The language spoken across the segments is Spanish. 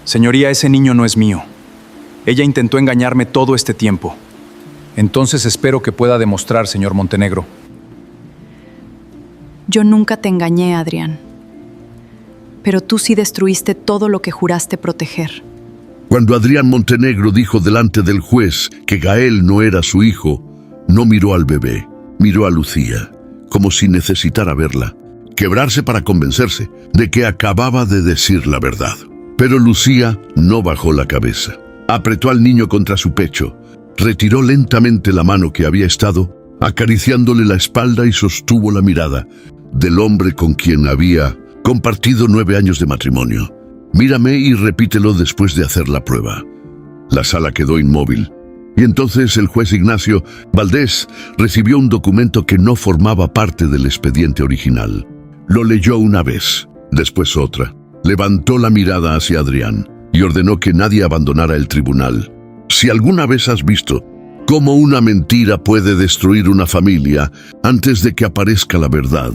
Señoría, ese niño no es mío. Ella intentó engañarme todo este tiempo. Entonces espero que pueda demostrar, señor Montenegro. Yo nunca te engañé, Adrián. Pero tú sí destruiste todo lo que juraste proteger. Cuando Adrián Montenegro dijo delante del juez que Gael no era su hijo, no miró al bebé, miró a Lucía, como si necesitara verla, quebrarse para convencerse de que acababa de decir la verdad. Pero Lucía no bajó la cabeza. Apretó al niño contra su pecho, retiró lentamente la mano que había estado acariciándole la espalda y sostuvo la mirada del hombre con quien había compartido 9 años de matrimonio. Mírame y repítelo después de hacer la prueba. La sala quedó inmóvil. Y entonces el juez Ignacio Valdés recibió un documento que no formaba parte del expediente original. Lo leyó una vez, después otra. Levantó la mirada hacia Adrián y ordenó que nadie abandonara el tribunal. Si alguna vez has visto cómo una mentira puede destruir una familia antes de que aparezca la verdad,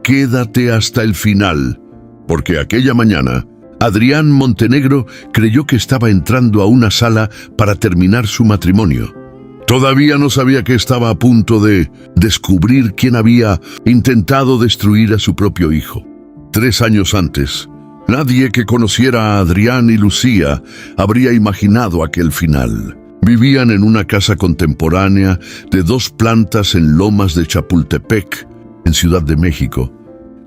quédate hasta el final, porque aquella mañana Adrián Montenegro creyó que estaba entrando a una sala para terminar su matrimonio. Todavía no sabía que estaba a punto de descubrir quién había intentado destruir a su propio hijo. 3 años antes, nadie que conociera a Adrián y Lucía habría imaginado aquel final. Vivían en una casa contemporánea de 2 plantas en Lomas de Chapultepec, en Ciudad de México.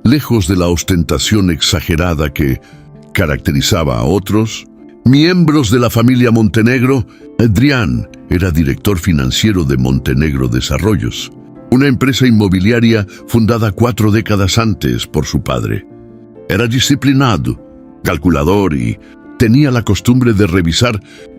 Lejos de la ostentación exagerada que caracterizaba a otros miembros de la familia Montenegro, Adrián era director financiero de Montenegro Desarrollos, una empresa inmobiliaria fundada 4 décadas antes por su padre. Era disciplinado, calculador y tenía la costumbre de revisar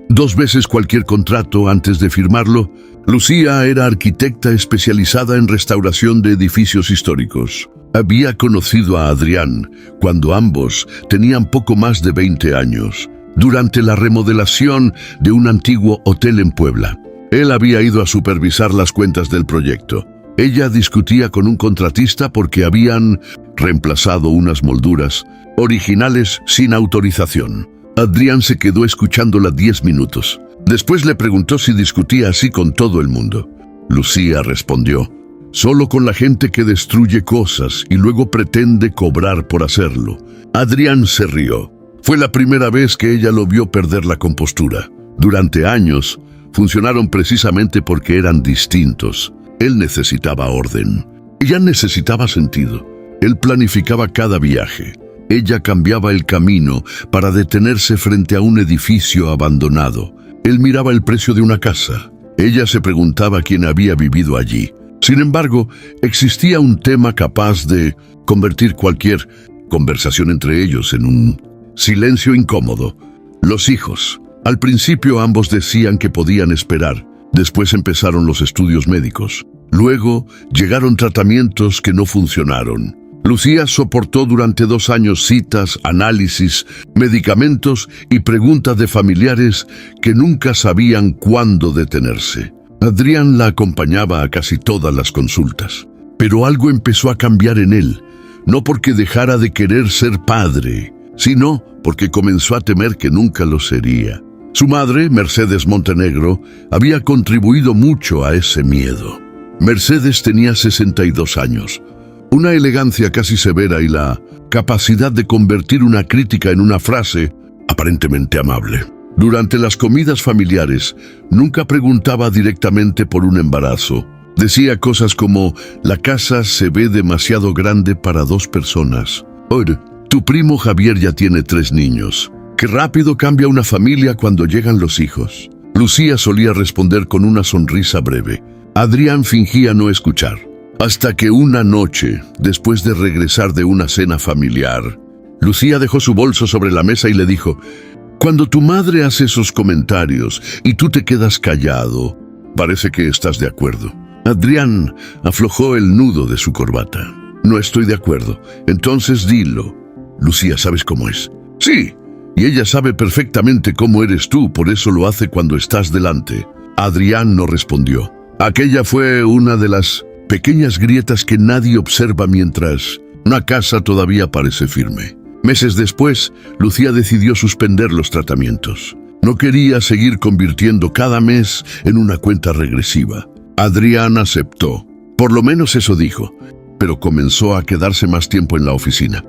2 veces cualquier contrato antes de firmarlo. Lucía era arquitecta especializada en restauración de edificios históricos. Había conocido a Adrián cuando ambos tenían poco más de 20 años, durante la remodelación de un antiguo hotel en Puebla. Él había ido a supervisar las cuentas del proyecto. Ella discutía con un contratista porque habían reemplazado unas molduras originales sin autorización. Adrián se quedó escuchándola 10 minutos. Después le preguntó si discutía así con todo el mundo. Lucía respondió: solo con la gente que destruye cosas y luego pretende cobrar por hacerlo. Adrián se rió. Fue la primera vez que ella lo vio perder la compostura. Durante años, funcionaron precisamente porque eran distintos. Él necesitaba orden. Ella necesitaba sentido. Él planificaba cada viaje. Ella cambiaba el camino para detenerse frente a un edificio abandonado. Él miraba el precio de una casa. Ella se preguntaba quién había vivido allí. Sin embargo, existía un tema capaz de convertir cualquier conversación entre ellos en un silencio incómodo. Los hijos. Al principio ambos decían que podían esperar. Después empezaron los estudios médicos. Luego llegaron tratamientos que no funcionaron. Lucía soportó durante 2 años citas, análisis, medicamentos y preguntas de familiares que nunca sabían cuándo detenerse. Adrián la acompañaba a casi todas las consultas, pero algo empezó a cambiar en él, no porque dejara de querer ser padre, sino porque comenzó a temer que nunca lo sería. Su madre, Mercedes Montenegro, había contribuido mucho a ese miedo. Mercedes tenía 62 años, una elegancia casi severa y la capacidad de convertir una crítica en una frase aparentemente amable. Durante las comidas familiares, nunca preguntaba directamente por un embarazo. Decía cosas como: la casa se ve demasiado grande para 2 personas. Oye, tu primo Javier ya tiene 3 niños. Qué rápido cambia una familia cuando llegan los hijos. Lucía solía responder con una sonrisa breve. Adrián fingía no escuchar. Hasta que una noche, después de regresar de una cena familiar, Lucía dejó su bolso sobre la mesa y le dijo: cuando tu madre hace esos comentarios y tú te quedas callado, parece que estás de acuerdo. Adrián aflojó el nudo de su corbata. No estoy de acuerdo. Entonces dilo. Lucía, ¿sabes cómo es? Sí, y ella sabe perfectamente cómo eres tú, por eso lo hace cuando estás delante. Adrián no respondió. Aquella fue una de las pequeñas grietas que nadie observa mientras una casa todavía parece firme. Meses después, Lucía decidió suspender los tratamientos. No quería seguir convirtiendo cada mes en una cuenta regresiva. Adrián aceptó. Por lo menos eso dijo, pero comenzó a quedarse más tiempo en la oficina.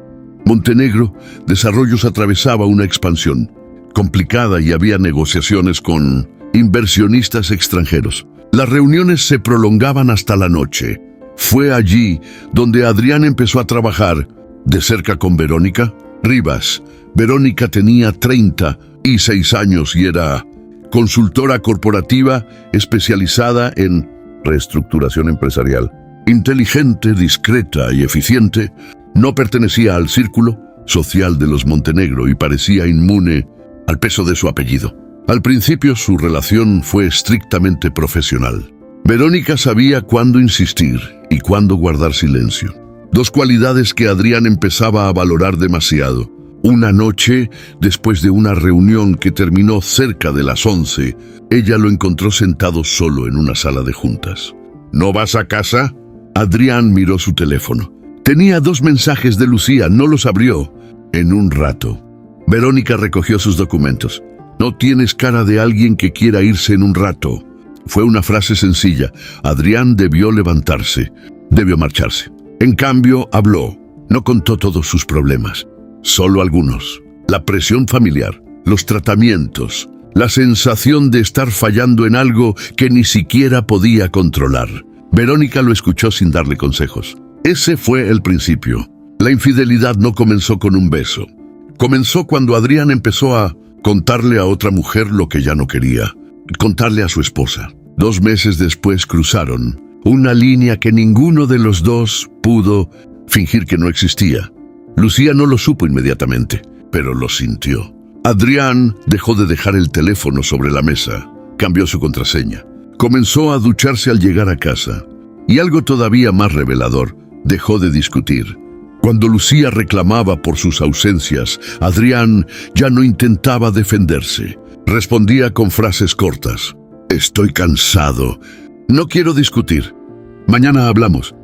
Montenegro, Desarrollos atravesaba una expansión complicada y había negociaciones con inversionistas extranjeros. Las reuniones se prolongaban hasta la noche. Fue allí donde Adrián empezó a trabajar de cerca con Verónica Rivas. Verónica tenía 36 años y era consultora corporativa especializada en reestructuración empresarial. Inteligente, discreta y eficiente, no pertenecía al círculo social de los Montenegro y parecía inmune al peso de su apellido. Al principio su relación fue estrictamente profesional. Verónica sabía cuándo insistir y cuándo guardar silencio. Dos cualidades que Adrián empezaba a valorar demasiado. Una noche, después de una reunión que terminó cerca de las 11, ella lo encontró sentado solo en una sala de juntas. ¿No vas a casa? Adrián miró su teléfono. Tenía 2 mensajes de Lucía, no los abrió. En un rato. Verónica recogió sus documentos. No tienes cara de alguien que quiera irse en un rato. Fue una frase sencilla. Adrián debió levantarse. Debió marcharse. En cambio, habló. No contó todos sus problemas. Solo algunos. La presión familiar, los tratamientos, la sensación de estar fallando en algo que ni siquiera podía controlar. Verónica lo escuchó sin darle consejos. Ese fue el principio. La infidelidad no comenzó con un beso. Comenzó cuando Adrián empezó a contarle a otra mujer lo que ya no quería. Contarle a su esposa. 2 meses después cruzaron una línea que ninguno de los dos pudo fingir que no existía. Lucía no lo supo inmediatamente, pero lo sintió. Adrián dejó de dejar el teléfono sobre la mesa, cambió su contraseña. Comenzó a ducharse al llegar a casa. Y algo todavía más revelador, dejó de discutir. Cuando Lucía reclamaba por sus ausencias, Adrián ya no intentaba defenderse. Respondía con frases cortas. Estoy cansado. No quiero discutir. Mañana hablamos.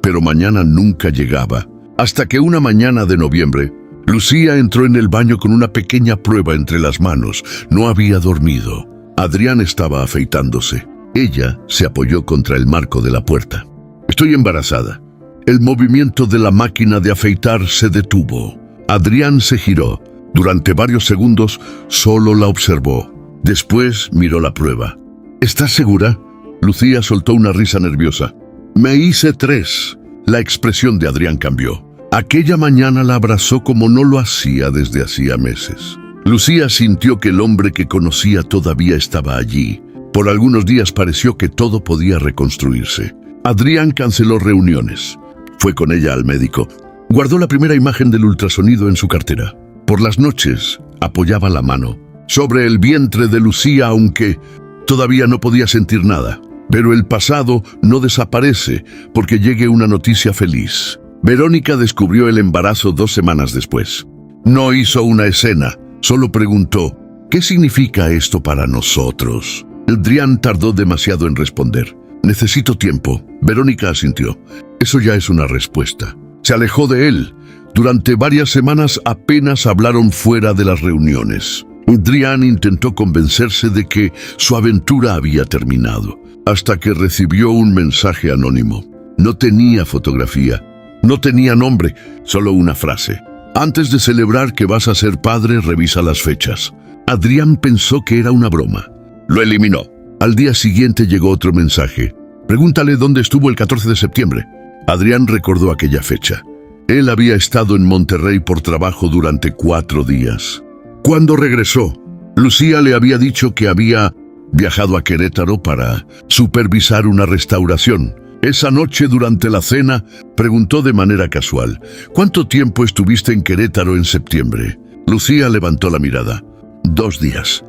Pero mañana nunca llegaba. Hasta que una mañana de noviembre, Lucía entró en el baño con una pequeña prueba entre las manos. No había dormido. Adrián estaba afeitándose. Ella se apoyó contra el marco de la puerta. Estoy embarazada. El movimiento de la máquina de afeitar se detuvo. Adrián se giró. Durante varios segundos solo la observó. Después miró la prueba. ¿Estás segura? Lucía soltó una risa nerviosa. Me hice 3. La expresión de Adrián cambió. Aquella mañana la abrazó como no lo hacía desde hacía meses. Lucía sintió que el hombre que conocía todavía estaba allí. Por algunos días pareció que todo podía reconstruirse. Adrián canceló reuniones. Fue con ella al médico. Guardó la primera imagen del ultrasonido en su cartera. Por las noches apoyaba la mano sobre el vientre de Lucía, aunque todavía no podía sentir nada. Pero el pasado no desaparece porque llegue una noticia feliz. Verónica descubrió el embarazo 2 semanas después. No hizo una escena, solo preguntó, ¿qué significa esto para nosotros? Adrián tardó demasiado en responder. Necesito tiempo. Verónica asintió. Eso ya es una respuesta. Se alejó de él. Durante varias semanas apenas hablaron fuera de las reuniones. Adrián intentó convencerse de que su aventura había terminado, hasta que recibió un mensaje anónimo. No tenía fotografía. No tenía nombre, solo una frase. Antes de celebrar que vas a ser padre, revisa las fechas. Adrián pensó que era una broma. Lo eliminó. Al día siguiente llegó otro mensaje. Pregúntale dónde estuvo el 14 de septiembre. Adrián recordó aquella fecha. Él había estado en Monterrey por trabajo durante 4 días. Cuando regresó, Lucía le había dicho que había viajado a Querétaro para supervisar una restauración. Esa noche, durante la cena, preguntó de manera casual, ¿cuánto tiempo estuviste en Querétaro en septiembre? Lucía levantó la mirada. 2 días.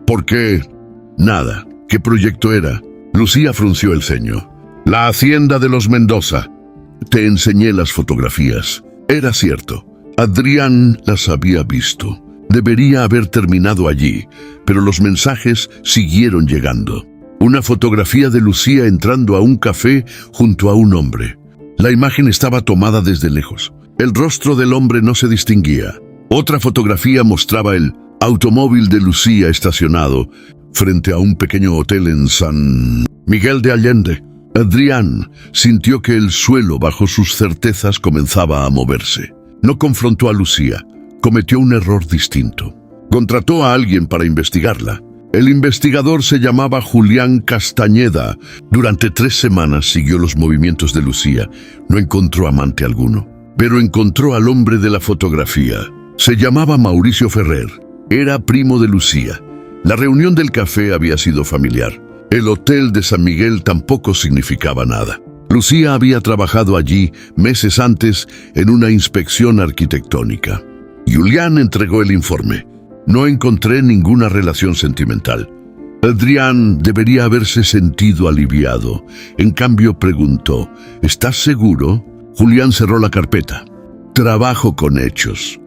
¿Por qué? Nada. ¿Qué proyecto era? Lucía frunció el ceño. La hacienda de los Mendoza. Te enseñé las fotografías. Era cierto. Adrián las había visto. Debería haber terminado allí, pero los mensajes siguieron llegando. Una fotografía de Lucía entrando a un café junto a un hombre. La imagen estaba tomada desde lejos. El rostro del hombre no se distinguía. Otra fotografía mostraba el automóvil de Lucía estacionado frente a un pequeño hotel en San Miguel de Allende. Adrián sintió que el suelo bajo sus certezas comenzaba a moverse. No confrontó a Lucía. Cometió un error distinto. Contrató a alguien para investigarla. El investigador se llamaba Julián Castañeda. Durante 3 semanas siguió los movimientos de Lucía. No encontró amante alguno, pero encontró al hombre de la fotografía. Se llamaba Mauricio Ferrer. Era primo de Lucía. La reunión del café había sido familiar. El hotel de San Miguel tampoco significaba nada. Lucía había trabajado allí meses antes en una inspección arquitectónica. Julián entregó el informe. No encontré ninguna relación sentimental. Adrián debería haberse sentido aliviado. En cambio preguntó, ¿estás seguro? Julián cerró la carpeta. Trabajo con hechos,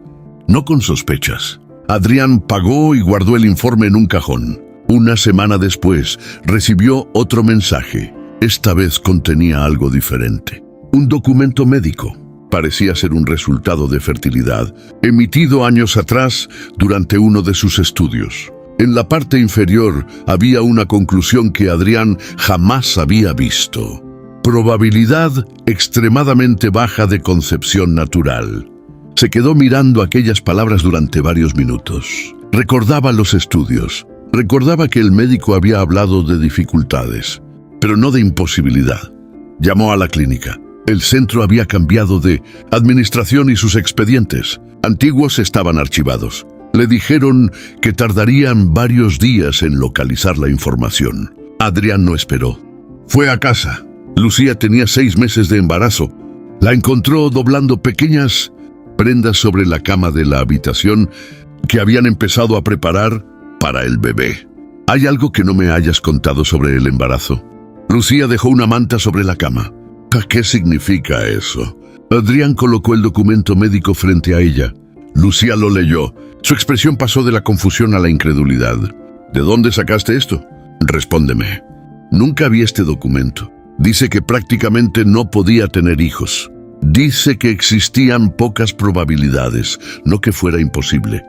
no con sospechas. Adrián pagó y guardó el informe en un cajón. Una semana después, recibió otro mensaje. Esta vez contenía algo diferente. Un documento médico. Parecía ser un resultado de fertilidad, emitido años atrás durante uno de sus estudios. En la parte inferior había una conclusión que Adrián jamás había visto. Probabilidad extremadamente baja de concepción natural. Se quedó mirando aquellas palabras durante varios minutos. Recordaba los estudios. Recordaba que el médico había hablado de dificultades, pero no de imposibilidad. Llamó a la clínica. El centro había cambiado de administración y sus expedientes antiguos estaban archivados. Le dijeron que tardarían varios días en localizar la información. Adrián no esperó. Fue a casa. Lucía tenía 6 meses de embarazo. La encontró doblando pequeñas prendas sobre la cama de la habitación que habían empezado a preparar para el bebé. ¿Hay algo que no me hayas contado sobre el embarazo? Lucía dejó una manta sobre la cama. ¿Qué significa eso? Adrián colocó el documento médico frente a ella. Lucía lo leyó. Su expresión pasó de la confusión a la incredulidad. ¿De dónde sacaste esto? Respóndeme. Nunca vi este documento. Dice que prácticamente no podía tener hijos. Dice que existían pocas probabilidades, no que fuera imposible.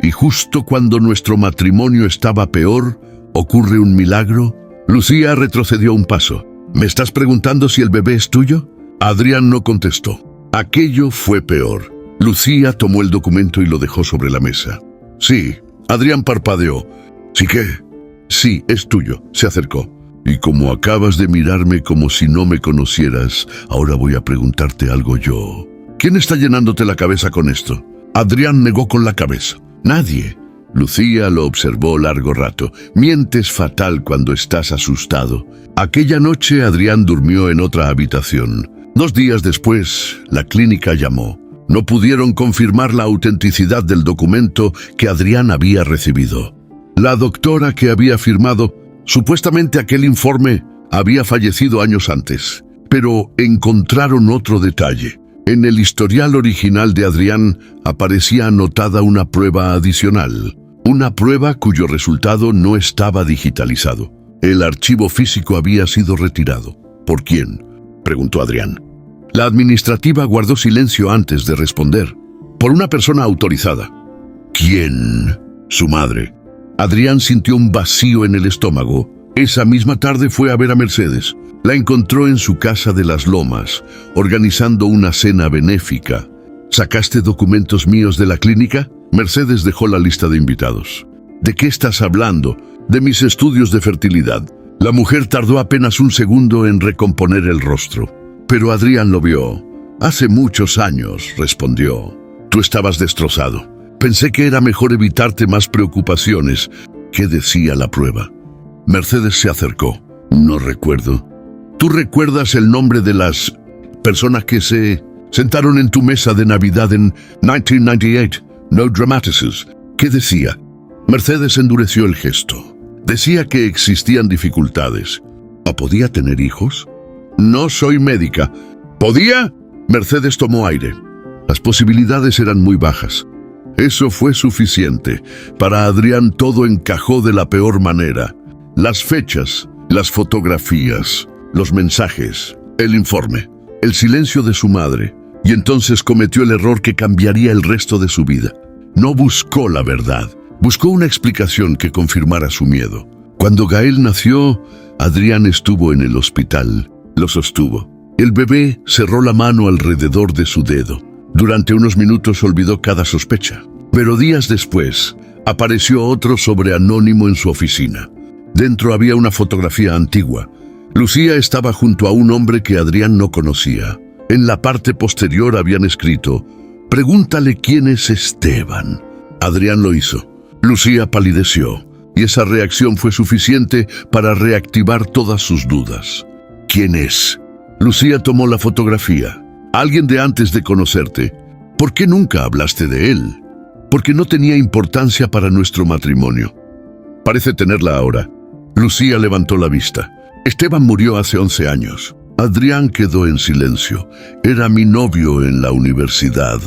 Y justo cuando nuestro matrimonio estaba peor, ¿ocurre un milagro? Lucía retrocedió un paso. ¿Me estás preguntando si el bebé es tuyo? Adrián no contestó. Aquello fue peor. Lucía tomó el documento y lo dejó sobre la mesa. Sí, Adrián parpadeó. ¿Sí qué? Sí, es tuyo. Se acercó. Y como acabas de mirarme como si no me conocieras, ahora voy a preguntarte algo yo. ¿Quién está llenándote la cabeza con esto? Adrián negó con la cabeza. Nadie. Lucía lo observó largo rato. Mientes fatal cuando estás asustado. Aquella noche Adrián durmió en otra habitación. 2 días después, la clínica llamó. No pudieron confirmar la autenticidad del documento que Adrián había recibido. La doctora que había firmado, supuestamente aquel informe, había fallecido años antes. Pero encontraron otro detalle. En el historial original de Adrián aparecía anotada una prueba adicional. Una prueba cuyo resultado no estaba digitalizado. El archivo físico había sido retirado. ¿Por quién?, preguntó Adrián. La administrativa guardó silencio antes de responder. Por una persona autorizada. ¿Quién? Su madre. Adrián sintió un vacío en el estómago. Esa misma tarde fue a ver a Mercedes. La encontró en su casa de Las Lomas, organizando una cena benéfica. ¿Sacaste documentos míos de la clínica? Mercedes dejó la lista de invitados. ¿De qué estás hablando? De mis estudios de fertilidad. La mujer tardó apenas un segundo en recomponer el rostro. Pero Adrián lo vio. Hace muchos años, respondió. Tú estabas destrozado. Pensé que era mejor evitarte más preocupaciones. ¿Qué decía la prueba? Mercedes se acercó. No recuerdo. ¿Tú recuerdas el nombre de las personas que se sentaron en tu mesa de Navidad en 1998? No dramatices. ¿Qué decía? Mercedes endureció el gesto. Decía que existían dificultades. ¿Podía tener hijos? No soy médica. ¿Podía? Mercedes tomó aire. Las posibilidades eran muy bajas. Eso fue suficiente. Para Adrián todo encajó de la peor manera. Las fechas, las fotografías, los mensajes, el informe. el silencio de su madre, y entonces cometió el error que cambiaría el resto de su vida. No buscó la verdad, buscó una explicación que confirmara su miedo. Cuando Gael nació, Adrián estuvo en el hospital. Lo sostuvo. El bebé cerró la mano alrededor de su dedo. Durante unos minutos olvidó cada sospecha. Pero días después, apareció otro sobre anónimo en su oficina. Dentro había una fotografía antigua. Lucía estaba junto a un hombre que Adrián no conocía. En la parte posterior habían escrito: «Pregúntale quién es Esteban». Adrián lo hizo. Lucía palideció, y esa reacción fue suficiente para reactivar todas sus dudas. ¿Quién es? Lucía tomó la fotografía. Alguien de antes de conocerte. ¿Por qué nunca hablaste de él? Porque no tenía importancia para nuestro matrimonio. Parece tenerla ahora. Lucía levantó la vista. Esteban murió hace 11 años. Adrián quedó en silencio. Era mi novio en la universidad,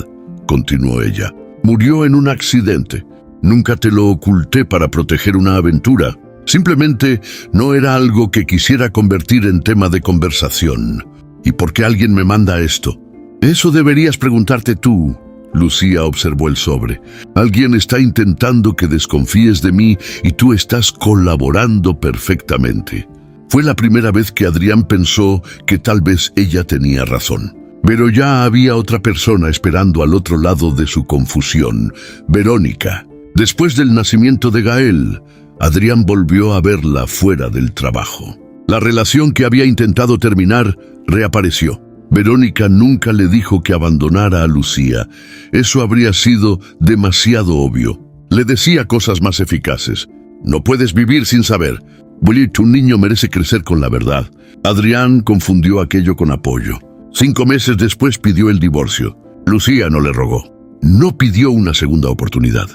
continuó ella. Murió en un accidente. Nunca te lo oculté para proteger una aventura. Simplemente no era algo que quisiera convertir en tema de conversación. ¿Y por qué alguien me manda esto? Eso deberías preguntarte tú. Lucía observó el sobre. Alguien está intentando que desconfíes de mí y tú estás colaborando perfectamente. Fue la primera vez que Adrián pensó que tal vez ella tenía razón. Pero ya había otra persona esperando al otro lado de su confusión, Verónica. Después del nacimiento de Gael, Adrián volvió a verla fuera del trabajo. La relación que había intentado terminar reapareció. Verónica nunca le dijo que abandonara a Lucía. Eso habría sido demasiado obvio. Le decía cosas más eficaces. No puedes vivir sin saber. Willy, tu niño merece crecer con la verdad. Adrián confundió aquello con apoyo. 5 meses después pidió el divorcio. Lucía no le rogó. No pidió una segunda oportunidad.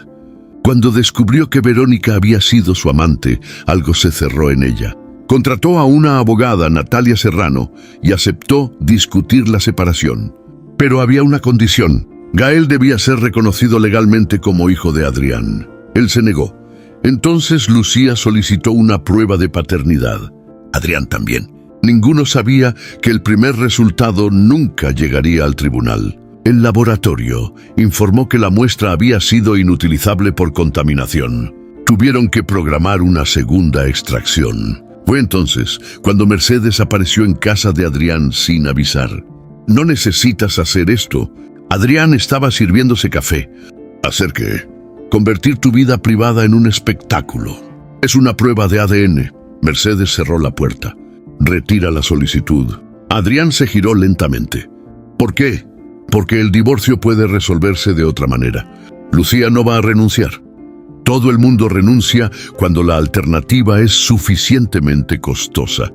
Cuando descubrió que Verónica había sido su amante, algo se cerró en ella. Contrató a una abogada, Natalia Serrano, y aceptó discutir la separación. Pero había una condición. Gael debía ser reconocido legalmente como hijo de Adrián. Él se negó. Entonces Lucía solicitó una prueba de paternidad. Adrián también. Ninguno sabía que el primer resultado nunca llegaría al tribunal. El laboratorio informó que la muestra había sido inutilizable por contaminación. Tuvieron que programar una segunda extracción. Fue entonces cuando Mercedes apareció en casa de Adrián sin avisar. No necesitas hacer esto. Adrián estaba sirviéndose café. ¿Hacer qué? Convertir tu vida privada en un espectáculo. Es una prueba de ADN. Mercedes cerró la puerta. Retira la solicitud. Adrián se giró lentamente. ¿Por qué? Porque el divorcio puede resolverse de otra manera. Lucía no va a renunciar. Todo el mundo renuncia cuando la alternativa es suficientemente costosa.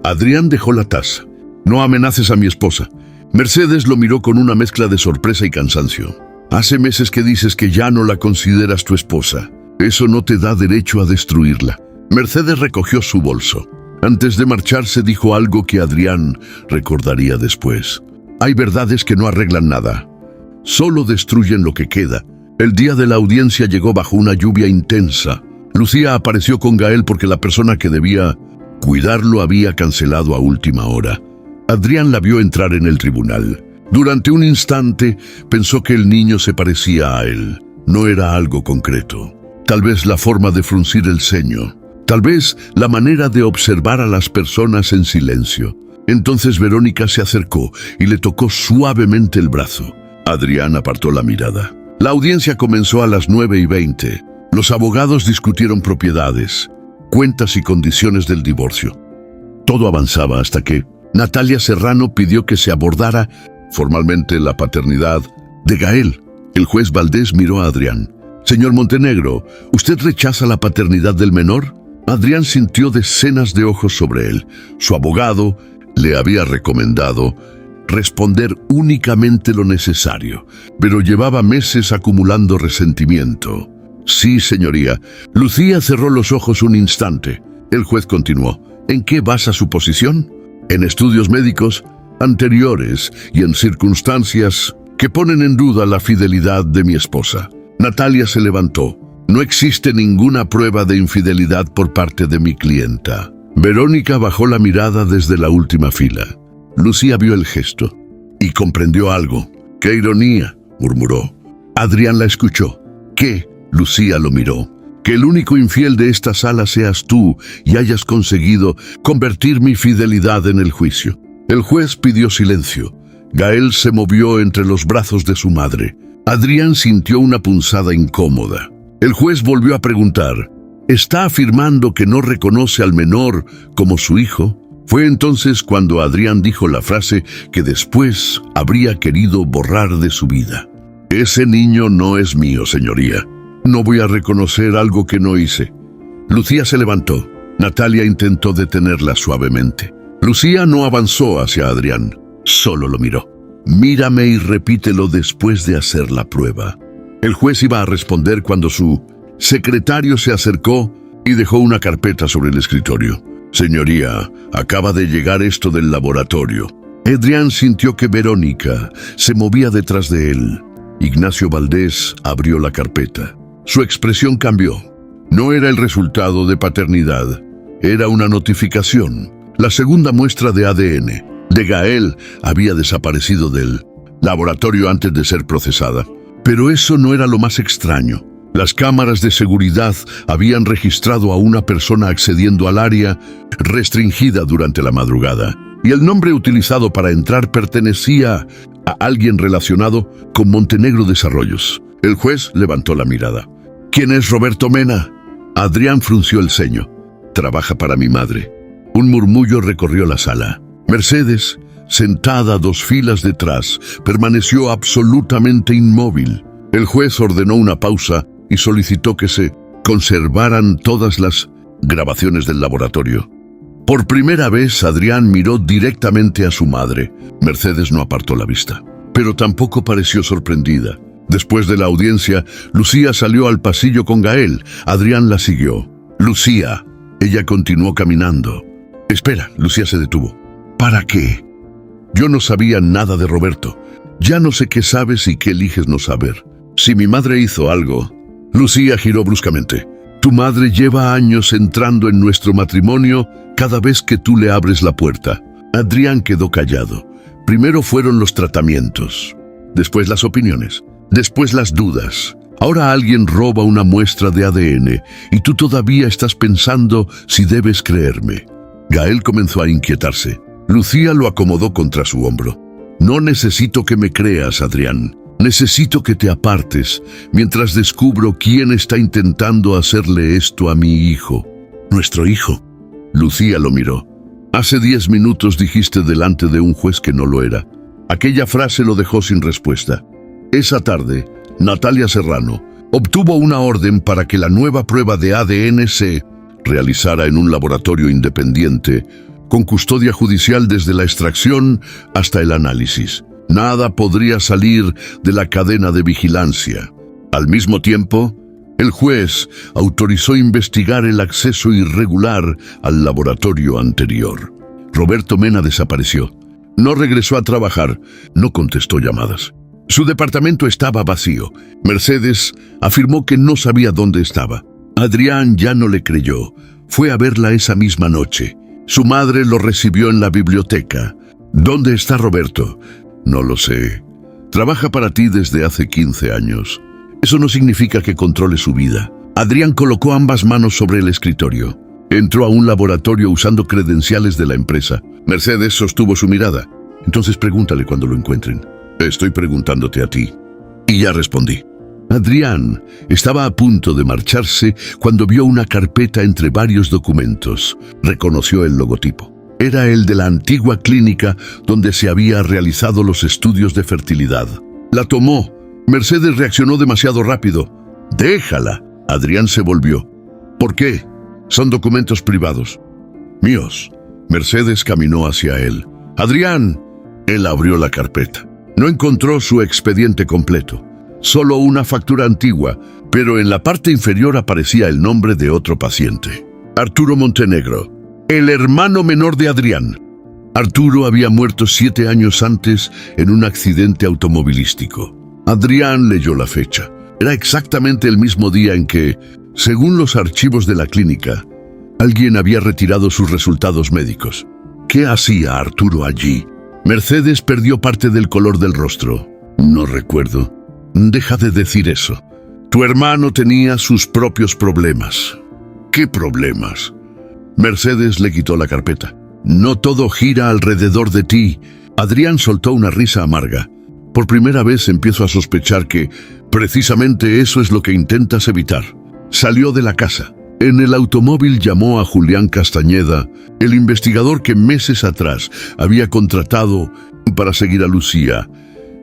Adrián dejó la taza. No amenaces a mi esposa. Mercedes lo miró con una mezcla de sorpresa y cansancio. Hace meses que dices que ya no la consideras tu esposa. Eso no te da derecho a destruirla. Mercedes recogió su bolso. Antes de marcharse dijo algo que Adrián recordaría después. Hay verdades que no arreglan nada. Solo destruyen lo que queda. El día de la audiencia llegó bajo una lluvia intensa. Lucía apareció con Gael porque la persona que debía cuidarlo había cancelado a última hora. Adrián la vio entrar en el tribunal. Durante un instante pensó que el niño se parecía a él. No era algo concreto. Tal vez la forma de fruncir el ceño. Tal vez la manera de observar a las personas en silencio. Entonces Verónica se acercó y le tocó suavemente el brazo. Adrián apartó la mirada. La audiencia comenzó a las 9:20. Los abogados discutieron propiedades, cuentas y condiciones del divorcio. Todo avanzaba hasta que Natalia Serrano pidió que se abordara formalmente la paternidad de Gael. El juez Valdés miró a Adrián. «Señor Montenegro, ¿usted rechaza la paternidad del menor?» Adrián sintió decenas de ojos sobre él. Su abogado le había recomendado responder únicamente lo necesario, pero llevaba meses acumulando resentimiento. «Sí, señoría». Lucía cerró los ojos un instante. El juez continuó. «¿En qué basa su posición?» «En estudios médicos anteriores y en circunstancias que ponen en duda la fidelidad de mi esposa». Natalia se levantó. «No existe ninguna prueba de infidelidad por parte de mi clienta». Verónica bajó la mirada desde la última fila. Lucía vio el gesto y comprendió algo. ¡Qué ironía!, murmuró. Adrián la escuchó. ¿Qué? Lucía lo miró. Que el único infiel de esta sala seas tú y hayas conseguido convertir mi fidelidad en el juicio. El juez pidió silencio. Gael se movió entre los brazos de su madre. Adrián sintió una punzada incómoda. El juez volvió a preguntar: ¿está afirmando que no reconoce al menor como su hijo? Fue entonces cuando Adrián dijo la frase que después habría querido borrar de su vida. Ese niño no es mío, señoría. No voy a reconocer algo que no hice. Lucía se levantó. Natalia intentó detenerla suavemente. Lucía no avanzó hacia Adrián, solo lo miró. Mírame y repítelo después de hacer la prueba. El juez iba a responder cuando su secretario se acercó y dejó una carpeta sobre el escritorio. Señoría, acaba de llegar esto del laboratorio. Adrián sintió que Verónica se movía detrás de él. Ignacio Valdés abrió la carpeta. Su expresión cambió. No era el resultado de paternidad, era una notificación. La segunda muestra de ADN de Gael había desaparecido del laboratorio antes de ser procesada. Pero eso no era lo más extraño. Las cámaras de seguridad habían registrado a una persona accediendo al área restringida durante la madrugada, y el nombre utilizado para entrar pertenecía a alguien relacionado con Montenegro Desarrollos. El juez levantó la mirada. ¿Quién es Roberto Mena? Adrián frunció el ceño. Trabaja para mi madre. Un murmullo recorrió la sala. Mercedes, sentada 2 filas detrás, permaneció absolutamente inmóvil. El juez ordenó una pausa y solicitó que se conservaran todas las grabaciones del laboratorio. Por primera vez, Adrián miró directamente a su madre. Mercedes no apartó la vista, pero tampoco pareció sorprendida. Después de la audiencia, Lucía salió al pasillo con Gael. Adrián la siguió. Lucía. Ella continuó caminando. Espera, Lucía se detuvo. ¿Para qué? Yo no sabía nada de Roberto. Ya no sé qué sabes y qué eliges no saber. Si mi madre hizo algo... Lucía giró bruscamente. Tu madre lleva años entrando en nuestro matrimonio cada vez que tú le abres la puerta. Adrián quedó callado. Primero fueron los tratamientos, después las opiniones, después las dudas. Ahora alguien roba una muestra de ADN y tú todavía estás pensando si debes creerme. Gael comenzó a inquietarse. Lucía lo acomodó contra su hombro. No necesito que me creas, Adrián. Necesito que te apartes mientras descubro quién está intentando hacerle esto a mi hijo. ¿Nuestro hijo? Lucía lo miró. Hace 10 minutos dijiste delante de un juez que no lo era. Aquella frase lo dejó sin respuesta. Esa tarde, Natalia Serrano obtuvo una orden para que la nueva prueba de ADN se realizara en un laboratorio independiente, con custodia judicial desde la extracción hasta el análisis. Nada podría salir de la cadena de vigilancia. Al mismo tiempo, el juez autorizó investigar el acceso irregular al laboratorio anterior. Roberto Mena desapareció. No regresó a trabajar, no contestó llamadas. Su departamento estaba vacío. Mercedes afirmó que no sabía dónde estaba. Adrián ya no le creyó. Fue a verla esa misma noche. Su madre lo recibió en la biblioteca. ¿Dónde está Roberto? No lo sé. Trabaja para ti desde hace 15 años. Eso no significa que controle su vida. Adrián colocó ambas manos sobre el escritorio. Entró a un laboratorio usando credenciales de la empresa. Mercedes sostuvo su mirada. Entonces pregúntale cuando lo encuentren. Estoy preguntándote a ti. Y ya respondí. Adrián estaba a punto de marcharse cuando vio una carpeta entre varios documentos. Reconoció el logotipo. Era el de la antigua clínica donde se había realizado los estudios de fertilidad. La tomó. Mercedes reaccionó demasiado rápido. ¡Déjala! Adrián se volvió. ¿Por qué? Son documentos privados. Míos. Mercedes caminó hacia él. ¡Adrián! Él abrió la carpeta. No encontró su expediente completo. Solo una factura antigua, pero en la parte inferior aparecía el nombre de otro paciente. Arturo Montenegro. El hermano menor de Adrián. Arturo había muerto 7 años antes en un accidente automovilístico. Adrián leyó la fecha. Era exactamente el mismo día en que, según los archivos de la clínica, alguien había retirado sus resultados médicos. ¿Qué hacía Arturo allí? Mercedes perdió parte del color del rostro. No recuerdo. Deja de decir eso. Tu hermano tenía sus propios problemas. ¿Qué problemas? Mercedes le quitó la carpeta. No todo gira alrededor de ti. Adrián soltó una risa amarga. Por primera vez empiezo a sospechar que precisamente eso es lo que intentas evitar. Salió de la casa. En el automóvil llamó a Julián Castañeda, el investigador que meses atrás había contratado para seguir a Lucía.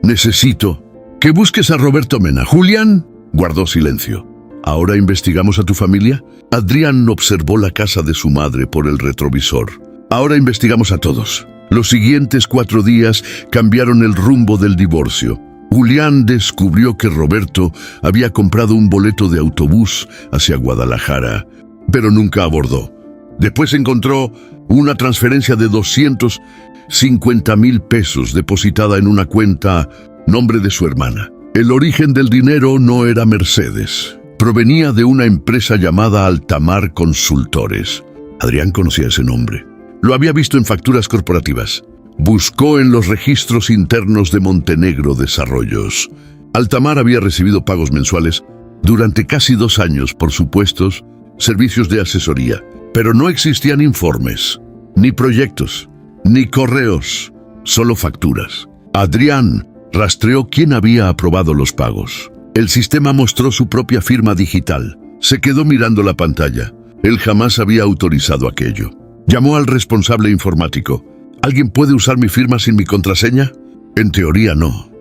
Necesito que busques a Roberto Mena. Julián guardó silencio. ¿Ahora investigamos a tu familia? Adrián observó la casa de su madre por el retrovisor. Ahora investigamos a todos. Los siguientes 4 días cambiaron el rumbo del divorcio. Julián descubrió que Roberto había comprado un boleto de autobús hacia Guadalajara, pero nunca abordó. Después encontró una transferencia de 250,000 pesos depositada en una cuenta nombre de su hermana. El origen del dinero no era Mercedes. Provenía de una empresa llamada Altamar Consultores. Adrián conocía ese nombre. Lo había visto en facturas corporativas. Buscó en los registros internos de Montenegro Desarrollos. Altamar había recibido pagos mensuales durante casi 2 años por supuestos servicios de asesoría, pero no existían informes, ni proyectos, ni correos, solo facturas. Adrián rastreó quién había aprobado los pagos. El sistema mostró su propia firma digital. Se quedó mirando la pantalla. Él jamás había autorizado aquello. Llamó al responsable informático. ¿Alguien puede usar mi firma sin mi contraseña? En teoría no.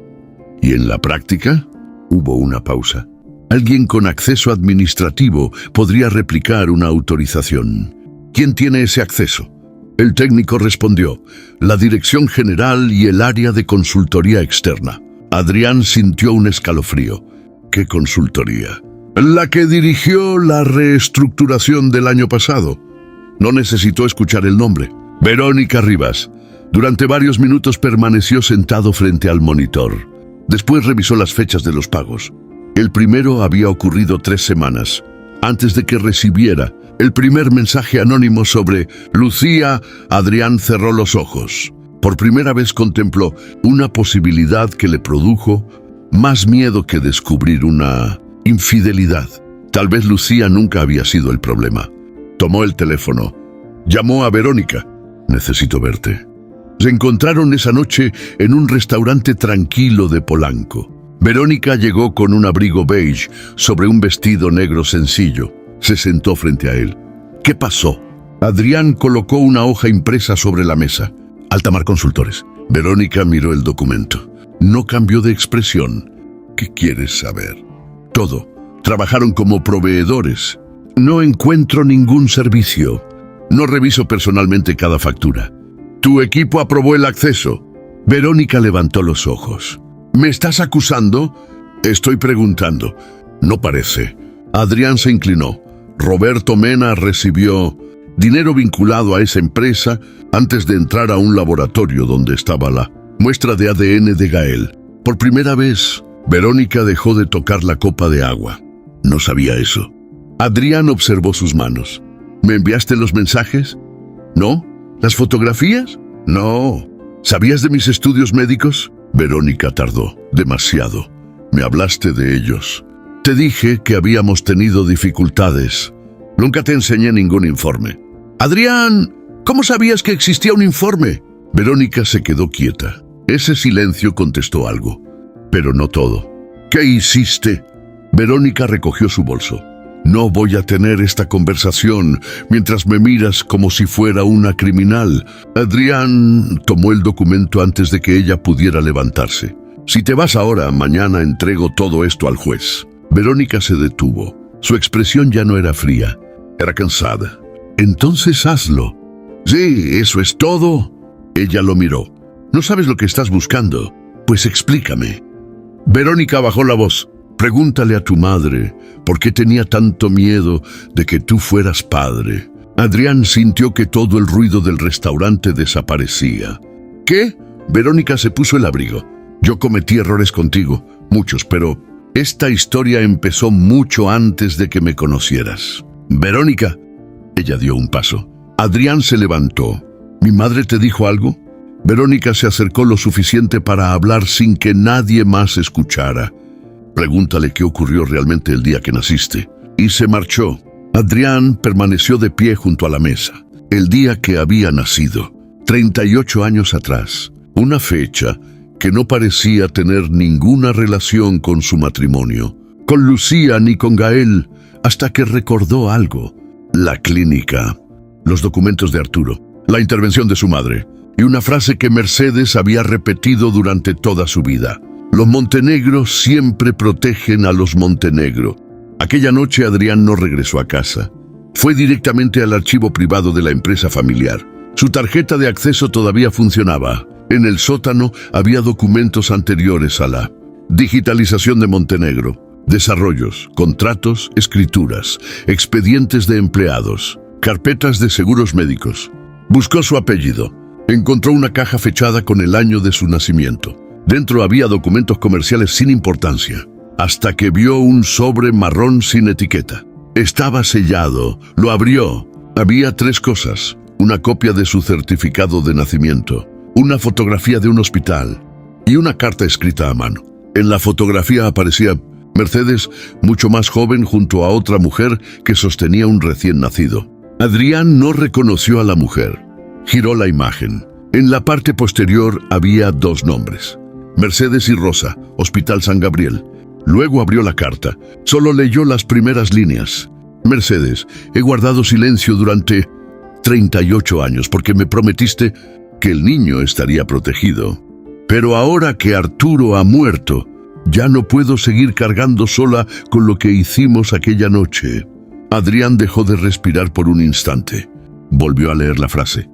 ¿Y en la práctica? Hubo una pausa. Alguien con acceso administrativo podría replicar una autorización. ¿Quién tiene ese acceso? El técnico respondió: la Dirección General y el área de consultoría externa. Adrián sintió un escalofrío. ¿Qué consultoría? La que dirigió la reestructuración del año pasado. No necesitó escuchar el nombre. Verónica Rivas. Durante varios minutos permaneció sentado frente al monitor. Después revisó las fechas de los pagos. El primero había ocurrido 3 semanas, antes de que recibiera el primer mensaje anónimo sobre Lucía. Adrián cerró los ojos. Por primera vez contempló una posibilidad que le produjo más miedo que descubrir una infidelidad. Tal vez Lucía nunca había sido el problema. Tomó el teléfono. Llamó a Verónica. Necesito verte. Se encontraron esa noche en un restaurante tranquilo de Polanco. Verónica llegó con un abrigo beige sobre un vestido negro sencillo. Se sentó frente a él. ¿Qué pasó? Adrián colocó una hoja impresa sobre la mesa. Altamar Consultores. Verónica miró el documento. No cambió de expresión. ¿Qué quieres saber? Todo. Trabajaron como proveedores. No encuentro ningún servicio. No reviso personalmente cada factura. Tu equipo aprobó el acceso. Verónica levantó los ojos. ¿Me estás acusando? Estoy preguntando. No parece. Adrián se inclinó. Roberto Mena recibió dinero vinculado a esa empresa antes de entrar a un laboratorio donde estaba la muestra de ADN de Gael. Por primera vez, Verónica dejó de tocar la copa de agua. No sabía eso. Adrián observó sus manos. ¿Me enviaste los mensajes? ¿No? ¿Las fotografías? No. ¿Sabías de mis estudios médicos? Verónica tardó demasiado. Me hablaste de ellos. Te dije que habíamos tenido dificultades. Nunca te enseñé ningún informe. Adrián, ¿cómo sabías que existía un informe? Verónica se quedó quieta. Ese silencio contestó algo, pero no todo. ¿Qué hiciste? Verónica recogió su bolso. No voy a tener esta conversación mientras me miras como si fuera una criminal. Adrián tomó el documento antes de que ella pudiera levantarse. Si te vas ahora, mañana entrego todo esto al juez. Verónica se detuvo. Su expresión ya no era fría, era cansada. Entonces hazlo. Sí, eso es todo. Ella lo miró. ¿No sabes lo que estás buscando? Pues explícame. Verónica bajó la voz. Pregúntale a tu madre por qué tenía tanto miedo de que tú fueras padre. Adrián sintió que todo el ruido del restaurante desaparecía. ¿Qué? Verónica se puso el abrigo. Yo cometí errores contigo, muchos, pero esta historia empezó mucho antes de que me conocieras. Verónica. Ella dio un paso. Adrián se levantó. ¿Mi madre te dijo algo? Verónica se acercó lo suficiente para hablar sin que nadie más escuchara. Pregúntale qué ocurrió realmente el día que naciste. Y se marchó. Adrián permaneció de pie junto a la mesa. El día que había nacido, 38 años atrás, una fecha que no parecía tener ninguna relación con su matrimonio, con Lucía ni con Gael, hasta que recordó algo: la clínica, los documentos de Arturo, la intervención de su madre y una frase que Mercedes había repetido durante toda su vida: los Montenegro siempre protegen a los Montenegro. Aquella noche Adrián no regresó a casa. Fue directamente al archivo privado de la empresa familiar. Su tarjeta de acceso todavía funcionaba. En el sótano había documentos anteriores a la digitalización de Montenegro: desarrollos, contratos, escrituras, expedientes de empleados, carpetas de seguros médicos. Buscó su apellido. Encontró una caja fechada con el año de su nacimiento. Dentro había documentos comerciales sin importancia, hasta que vio un sobre marrón sin etiqueta. Estaba sellado. Lo abrió. Había 3 cosas: una copia de su certificado de nacimiento, una fotografía de un hospital y una carta escrita a mano. En la fotografía aparecía Mercedes, mucho más joven, junto a otra mujer que sostenía un recién nacido. Adrián no reconoció a la mujer. Giró la imagen. En la parte posterior había 2 nombres: Mercedes y Rosa, Hospital San Gabriel. Luego abrió la carta. Solo leyó las primeras líneas. Mercedes, he guardado silencio durante 38 años porque me prometiste que el niño estaría protegido. Pero ahora que Arturo ha muerto, ya no puedo seguir cargando sola con lo que hicimos aquella noche. Adrián dejó de respirar por un instante. Volvió a leer la frase: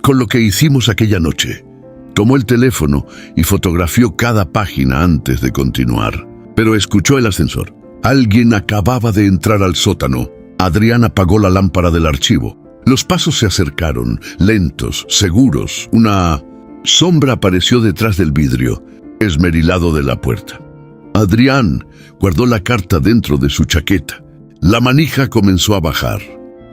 con lo que hicimos aquella noche. Tomó el teléfono y fotografió cada página antes de continuar. Pero escuchó el ascensor. Alguien acababa de entrar al sótano. Adrián apagó la lámpara del archivo. Los pasos se acercaron, lentos, seguros. Una sombra apareció detrás del vidrio, esmerilado de la puerta. Adrián guardó la carta dentro de su chaqueta. La manija comenzó a bajar.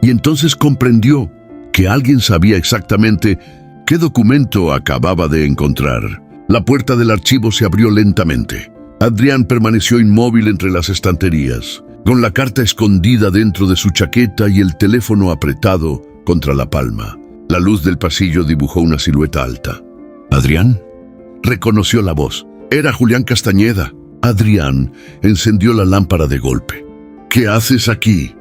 Y entonces comprendió que alguien sabía exactamente qué documento acababa de encontrar. La puerta del archivo se abrió lentamente. Adrián permaneció inmóvil entre las estanterías, con la carta escondida dentro de su chaqueta y el teléfono apretado contra la palma. La luz del pasillo dibujó una silueta alta. ¿Adrián? Reconoció la voz. Era Julián Castañeda. Adrián encendió la lámpara de golpe. ¿Qué haces aquí?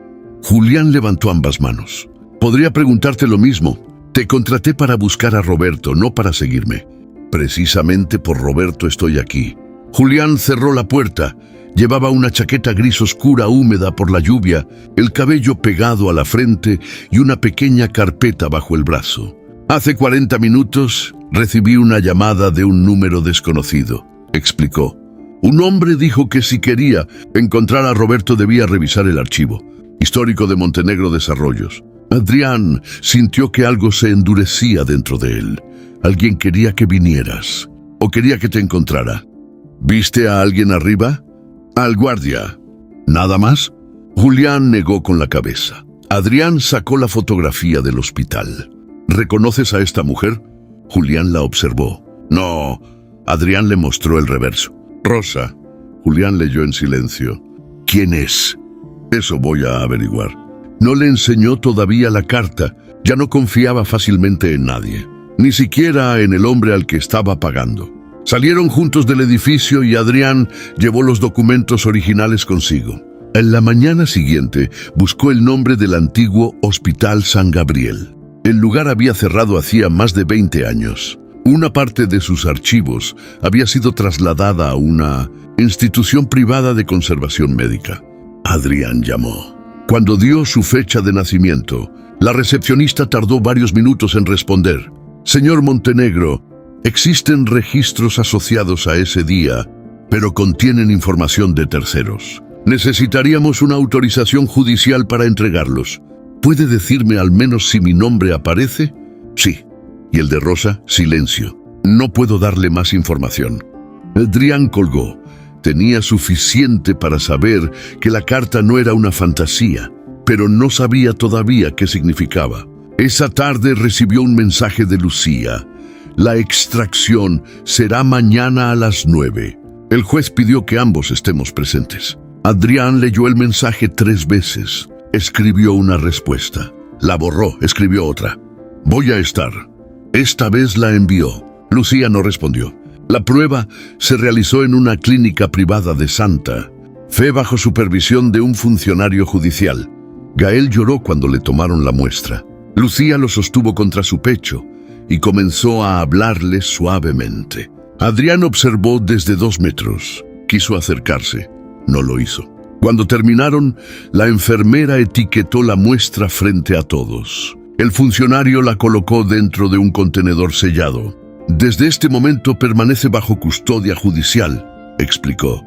Julián levantó ambas manos. Podría preguntarte lo mismo. Te contraté para buscar a Roberto, no para seguirme. Precisamente por Roberto estoy aquí. Julián cerró la puerta. Llevaba una chaqueta gris oscura húmeda por la lluvia, el cabello pegado a la frente y una pequeña carpeta bajo el brazo. Hace 40 minutos recibí una llamada de un número desconocido, explicó. Un hombre dijo que si quería encontrar a Roberto debía revisar el archivo histórico de Montenegro Desarrollos. Adrián sintió que algo se endurecía dentro de él. Alguien quería que vinieras, o quería que te encontrara. ¿Viste a alguien arriba? Al guardia. ¿Nada más? Julián negó con la cabeza. Adrián sacó la fotografía del hospital. ¿Reconoces a esta mujer? Julián la observó. No. Adrián le mostró el reverso. Rosa. Julián leyó en silencio. ¿Quién es? Eso voy a averiguar. No le enseñó todavía la carta. Ya no confiaba fácilmente en nadie, ni siquiera en el hombre al que estaba pagando. Salieron juntos del edificio y Adrián llevó los documentos originales consigo. En la mañana siguiente buscó el nombre del antiguo Hospital San Gabriel. El lugar había cerrado hacía más de 20 años. Una parte de sus archivos había sido trasladada a una institución privada de conservación médica. Adrián llamó. Cuando dio su fecha de nacimiento, la recepcionista tardó varios minutos en responder. Señor Montenegro, existen registros asociados a ese día, pero contienen información de terceros. Necesitaríamos una autorización judicial para entregarlos. ¿Puede decirme al menos si mi nombre aparece? Sí. Y el de Rosa, silencio. No puedo darle más información. Adrián colgó. Tenía suficiente para saber que la carta no era una fantasía, pero no sabía todavía qué significaba. Esa tarde recibió un mensaje de Lucía. La extracción será mañana a las 9. El juez pidió que ambos estemos presentes. Adrián leyó el mensaje 3 veces. Escribió una respuesta. La borró, escribió otra. Voy a estar. Esta vez la envió. Lucía no respondió. La prueba se realizó en una clínica privada de Santa Fe bajo supervisión de un funcionario judicial. Gael lloró cuando le tomaron la muestra. Lucía lo sostuvo contra su pecho y comenzó a hablarle suavemente. Adrián observó desde 2 metros. Quiso acercarse. No lo hizo. Cuando terminaron, la enfermera etiquetó la muestra frente a todos. El funcionario la colocó dentro de un contenedor sellado. Desde este momento permanece bajo custodia judicial, explicó.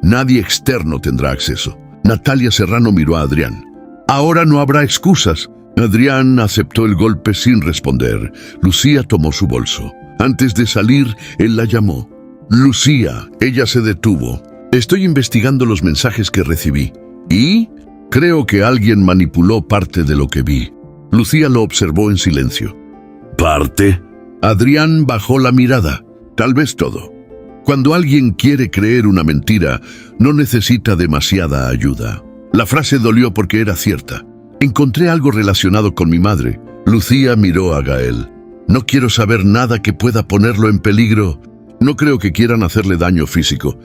Nadie externo tendrá acceso. Natalia Serrano miró a Adrián. Ahora no habrá excusas. Adrián aceptó el golpe sin responder. Lucía tomó su bolso. Antes de salir, él la llamó. Lucía, ella se detuvo. Estoy investigando los mensajes que recibí. ¿Y? Creo que alguien manipuló parte de lo que vi. Lucía lo observó en silencio. ¿Parte? Adrián bajó la mirada. Tal vez todo. Cuando alguien quiere creer una mentira, no necesita demasiada ayuda. La frase dolió porque era cierta. Encontré algo relacionado con mi madre. Lucía miró a Gael. No quiero saber nada que pueda ponerlo en peligro. No creo que quieran hacerle daño físico.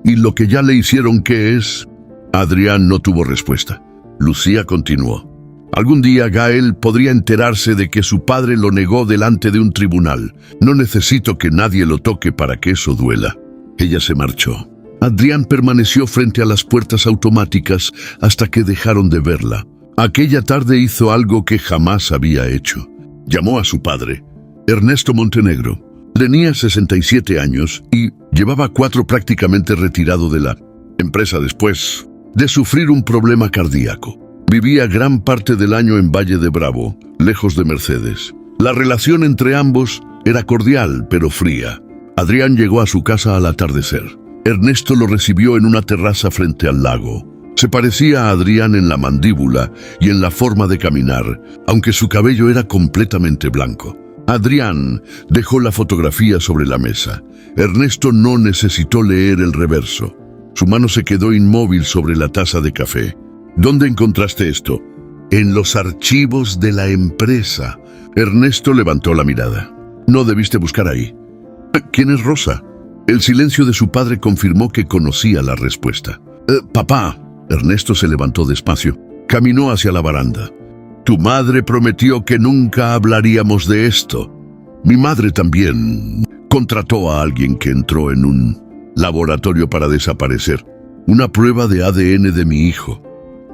¿Y lo que ya le hicieron qué es? Adrián no tuvo respuesta. Lucía continuó. Algún día Gael podría enterarse de que su padre lo negó delante de un tribunal. No necesito que nadie lo toque para que eso duela. Ella se marchó. Adrián permaneció frente a las puertas automáticas hasta que dejaron de verla. Aquella tarde hizo algo que jamás había hecho. Llamó a su padre, Ernesto Montenegro. Tenía 67 años y llevaba 4 prácticamente retirado de la empresa después de sufrir un problema cardíaco. Vivía gran parte del año en Valle de Bravo, lejos de Mercedes. La relación entre ambos era cordial, pero fría. Adrián llegó a su casa al atardecer. Ernesto lo recibió en una terraza frente al lago. Se parecía a Adrián en la mandíbula y en la forma de caminar, aunque su cabello era completamente blanco. Adrián dejó la fotografía sobre la mesa. Ernesto no necesitó leer el reverso. Su mano se quedó inmóvil sobre la taza de café. ¿Dónde encontraste esto? En los archivos de la empresa. Ernesto levantó la mirada. No debiste buscar ahí. ¿Quién es Rosa? El silencio de su padre confirmó que conocía la respuesta. Papá. Ernesto se levantó despacio. Caminó hacia la baranda. Tu madre prometió que nunca hablaríamos de esto. Mi madre también contrató a alguien que entró en un laboratorio para desaparecer. Una prueba de ADN de mi hijo.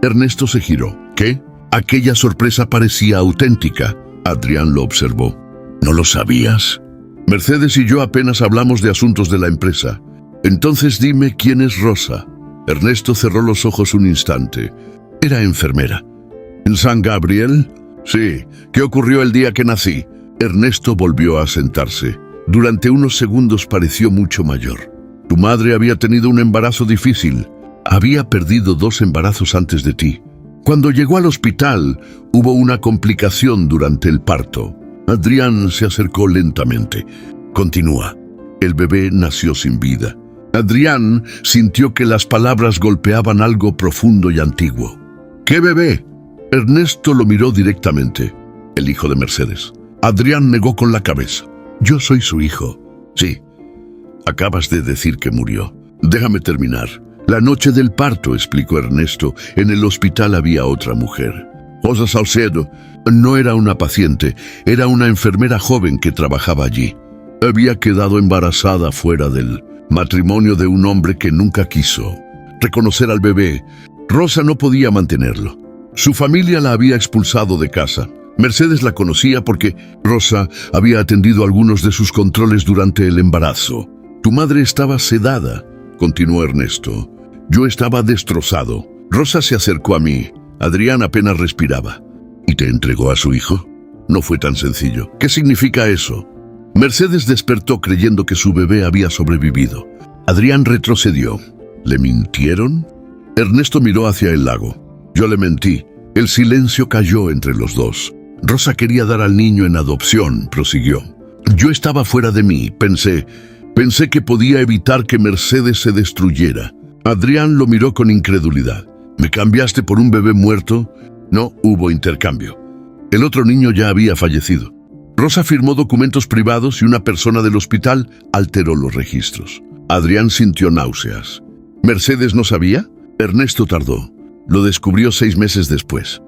Ernesto se giró. ¿Qué? Aquella sorpresa parecía auténtica. Adrián lo observó. ¿No lo sabías? Mercedes y yo apenas hablamos de asuntos de la empresa. Entonces dime quién es Rosa. Ernesto cerró los ojos un instante. Era enfermera. ¿En San Gabriel? Sí. ¿Qué ocurrió el día que nací? Ernesto volvió a sentarse. Durante unos segundos pareció mucho mayor. Tu madre había tenido un embarazo difícil. Había perdido 2 embarazos antes de ti. Cuando llegó al hospital, hubo una complicación durante el parto. Adrián se acercó lentamente. Continúa. El bebé nació sin vida. Adrián sintió que las palabras golpeaban algo profundo y antiguo. ¿Qué bebé? Ernesto lo miró directamente. El hijo de Mercedes. Adrián negó con la cabeza. Yo soy su hijo. Sí. Acabas de decir que murió. Déjame terminar. La noche del parto, explicó Ernesto, en el hospital había otra mujer. Rosa Salcedo no era una paciente, era una enfermera joven que trabajaba allí. Había quedado embarazada fuera del matrimonio de un hombre que nunca quiso reconocer al bebé. Rosa no podía mantenerlo. Su familia la había expulsado de casa. Mercedes la conocía porque Rosa había atendido algunos de sus controles durante el embarazo. Tu madre estaba sedada, continuó Ernesto. Yo estaba destrozado. Rosa se acercó a mí. Adrián apenas respiraba. ¿Y te entregó a su hijo? No fue tan sencillo. ¿Qué significa eso? Mercedes despertó creyendo que su bebé había sobrevivido. Adrián retrocedió. ¿Le mintieron? Ernesto miró hacia el lago. Yo le mentí. El silencio cayó entre los dos. Rosa quería dar al niño en adopción, prosiguió. Yo estaba fuera de mí, pensé que podía evitar que Mercedes se destruyera. Adrián lo miró con incredulidad. ¿Me cambiaste por un bebé muerto? No hubo intercambio. El otro niño ya había fallecido. Rosa firmó documentos privados y una persona del hospital alteró los registros. Adrián sintió náuseas. ¿Mercedes no sabía? Ernesto tardó. Lo descubrió 6 meses después.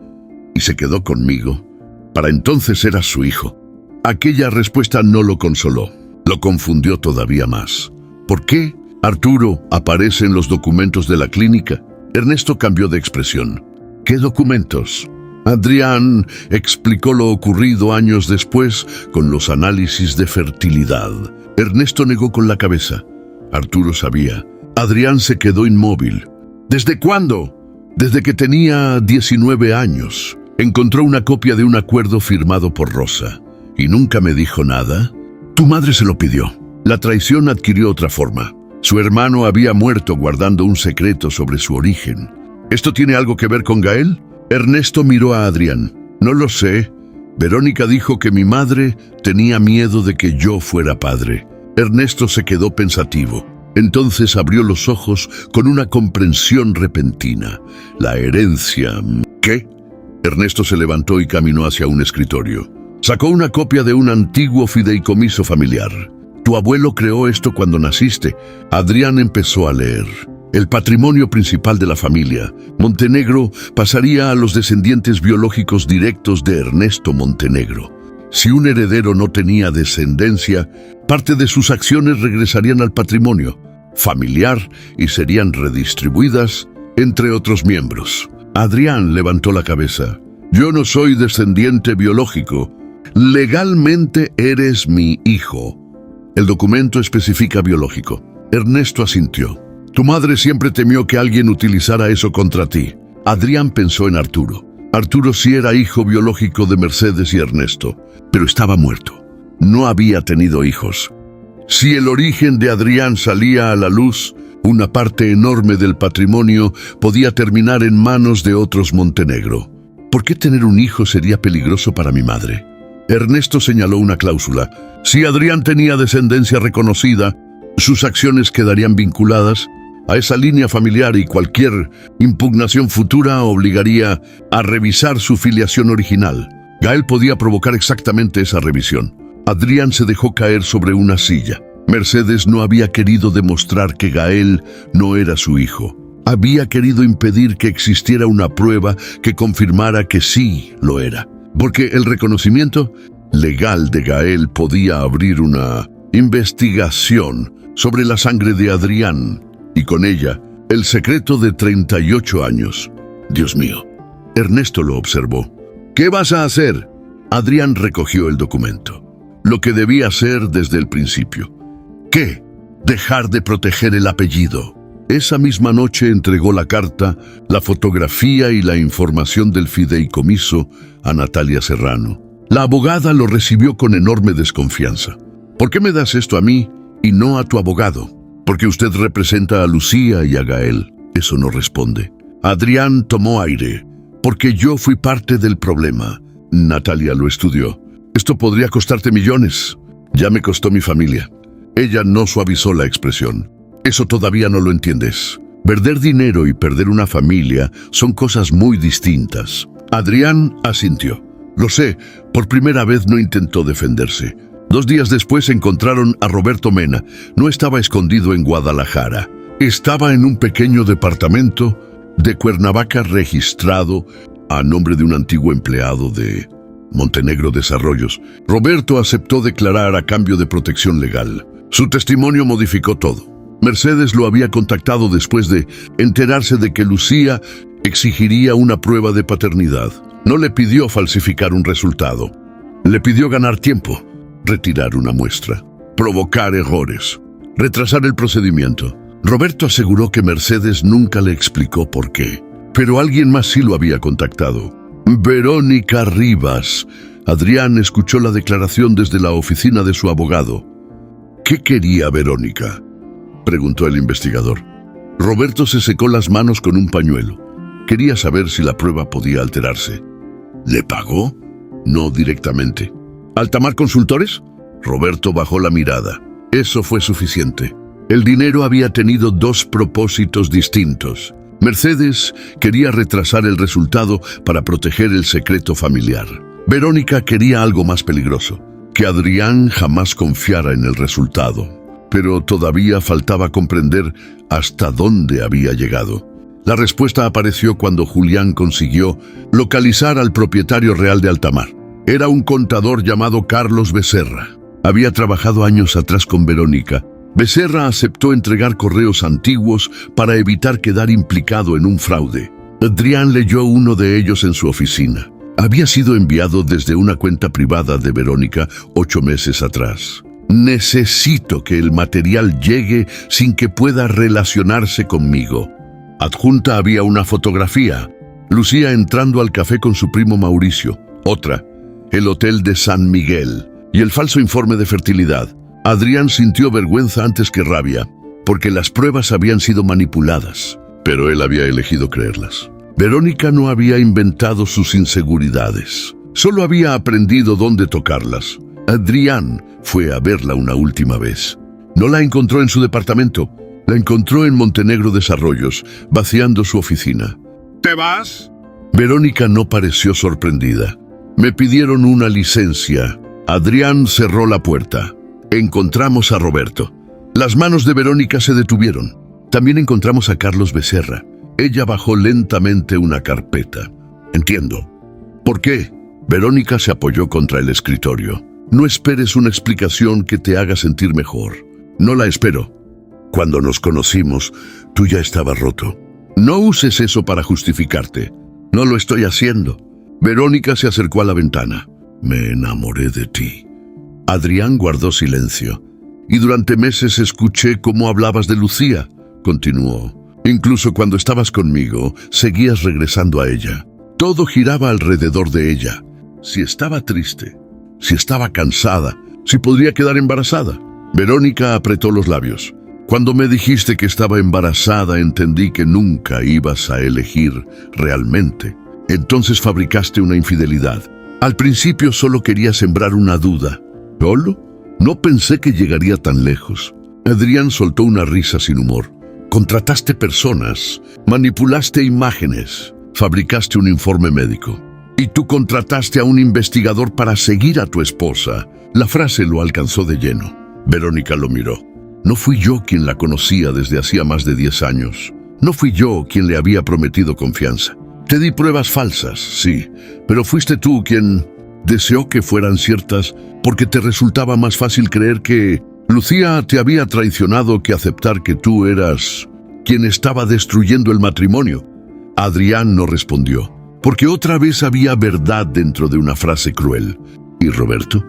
Y se quedó conmigo. Para entonces era su hijo. Aquella respuesta no lo consoló. Lo confundió todavía más. ¿Por qué Arturo aparece en los documentos de la clínica? Ernesto cambió de expresión. ¿Qué documentos? Adrián explicó lo ocurrido años después con los análisis de fertilidad. Ernesto negó con la cabeza. Arturo sabía. Adrián se quedó inmóvil. ¿Desde cuándo? Desde que tenía 19 años. Encontró una copia de un acuerdo firmado por Rosa. ¿Y nunca me dijo nada? Tu madre se lo pidió. La traición adquirió otra forma. Su hermano había muerto guardando un secreto sobre su origen. ¿Esto tiene algo que ver con Gael? Ernesto miró a Adrián. No lo sé. Verónica dijo que mi madre tenía miedo de que yo fuera padre. Ernesto se quedó pensativo. Entonces abrió los ojos con una comprensión repentina. La herencia... ¿Qué? Ernesto se levantó y caminó hacia un escritorio. Sacó una copia de un antiguo fideicomiso familiar. Tu abuelo creó esto cuando naciste. Adrián empezó a leer. El patrimonio principal de la familia, Montenegro, pasaría a los descendientes biológicos directos de Ernesto Montenegro. Si un heredero no tenía descendencia, parte de sus acciones regresarían al patrimonio familiar y serían redistribuidas entre otros miembros. Adrián levantó la cabeza. Yo no soy descendiente biológico. Legalmente eres mi hijo. El documento especifica biológico. Ernesto asintió. Tu madre siempre temió que alguien utilizara eso contra ti. Adrián pensó en Arturo. Arturo sí era hijo biológico de Mercedes y Ernesto, pero estaba muerto. No había tenido hijos. Si el origen de Adrián salía a la luz, una parte enorme del patrimonio podía terminar en manos de otros Montenegro. ¿Por qué tener un hijo sería peligroso para mi madre? Ernesto señaló una cláusula. Si Adrián tenía descendencia reconocida, sus acciones quedarían vinculadas a esa línea familiar y cualquier impugnación futura obligaría a revisar su filiación original. Gael podía provocar exactamente esa revisión. Adrián se dejó caer sobre una silla. Mercedes no había querido demostrar que Gael no era su hijo. Había querido impedir que existiera una prueba que confirmara que sí lo era. Porque el reconocimiento legal de Gael podía abrir una investigación sobre la sangre de Adrián y con ella el secreto de 38 años. Dios mío. Ernesto lo observó. ¿Qué vas a hacer? Adrián recogió el documento. Lo que debía hacer desde el principio. ¿Qué? Dejar de proteger el apellido. Esa misma noche entregó la carta, la fotografía y la información del fideicomiso a Natalia Serrano. La abogada lo recibió con enorme desconfianza. ¿Por qué me das esto a mí y no a tu abogado? Porque usted representa a Lucía y a Gael. Eso no responde. Adrián tomó aire. Porque yo fui parte del problema. Natalia lo estudió. Esto podría costarte millones. Ya me costó mi familia. Ella no suavizó la expresión. Eso todavía no lo entiendes. Perder dinero y perder una familia son cosas muy distintas. Adrián asintió. Lo sé, por primera vez no intentó defenderse. 2 días después encontraron a Roberto Mena. No estaba escondido en Guadalajara. Estaba en un pequeño departamento de Cuernavaca registrado a nombre de un antiguo empleado de Montenegro Desarrollos. Roberto aceptó declarar a cambio de protección legal. Su testimonio modificó todo. Mercedes lo había contactado después de enterarse de que Lucía exigiría una prueba de paternidad. No le pidió falsificar un resultado. Le pidió ganar tiempo, retirar una muestra, provocar errores, retrasar el procedimiento. Roberto aseguró que Mercedes nunca le explicó por qué, pero alguien más sí lo había contactado. Verónica Rivas. Adrián escuchó la declaración desde la oficina de su abogado. ¿Qué quería Verónica?, preguntó el investigador. Roberto se secó las manos con un pañuelo. Quería saber si la prueba podía alterarse. ¿Le pagó? No directamente. ¿Altamar Consultores? Roberto bajó la mirada. Eso fue suficiente. El dinero había tenido dos propósitos distintos. Mercedes quería retrasar el resultado para proteger el secreto familiar. Verónica quería algo más peligroso, que Adrián jamás confiara en el resultado. Pero todavía faltaba comprender hasta dónde había llegado. La respuesta apareció cuando Julián consiguió localizar al propietario real de Altamar. Era un contador llamado Carlos Becerra. Había trabajado años atrás con Verónica. Becerra aceptó entregar correos antiguos para evitar quedar implicado en un fraude. Adrián leyó uno de ellos en su oficina. Había sido enviado desde una cuenta privada de Verónica 8 meses atrás. Necesito que el material llegue sin que pueda relacionarse conmigo. Adjunta había una fotografía. Lucía entrando al café con su primo Mauricio. Otra, el hotel de San Miguel. Y el falso informe de fertilidad. Adrián sintió vergüenza antes que rabia, porque las pruebas habían sido manipuladas, pero él había elegido creerlas. Verónica no había inventado sus inseguridades, solo había aprendido dónde tocarlas. Adrián fue a verla una última vez. No la encontró en su departamento, la encontró en Montenegro Desarrollos, vaciando su oficina. ¿Te vas? Verónica no pareció sorprendida. Me pidieron una licencia. Adrián cerró la puerta. Encontramos a Roberto. Las manos de Verónica se detuvieron. También encontramos a Carlos Becerra. Ella bajó lentamente una carpeta. Entiendo. ¿Por qué? Verónica se apoyó contra el escritorio. No esperes una explicación que te haga sentir mejor. No la espero. Cuando nos conocimos, tú ya estabas roto. No uses eso para justificarte. No lo estoy haciendo. Verónica se acercó a la ventana. Me enamoré de ti. Adrián guardó silencio. Y durante meses escuché cómo hablabas de Lucía, continuó. Incluso cuando estabas conmigo, seguías regresando a ella. Todo giraba alrededor de ella. Si estaba triste, si estaba cansada, si podría quedar embarazada. Verónica apretó los labios. Cuando me dijiste que estaba embarazada, entendí que nunca ibas a elegir realmente. Entonces fabricaste una infidelidad. Al principio solo quería sembrar una duda. ¿Solo? No pensé que llegaría tan lejos. Adrián soltó una risa sin humor. Contrataste personas, manipulaste imágenes, fabricaste un informe médico. Y tú contrataste a un investigador para seguir a tu esposa. La frase lo alcanzó de lleno. Verónica lo miró. No fui yo quien la conocía desde hacía más de 10 años. No fui yo quien le había prometido confianza. Te di pruebas falsas, sí, pero fuiste tú quien deseó que fueran ciertas porque te resultaba más fácil creer que Lucía te había traicionado que aceptar que tú eras quien estaba destruyendo el matrimonio. Adrián no respondió, porque otra vez había verdad dentro de una frase cruel. ¿Y Roberto?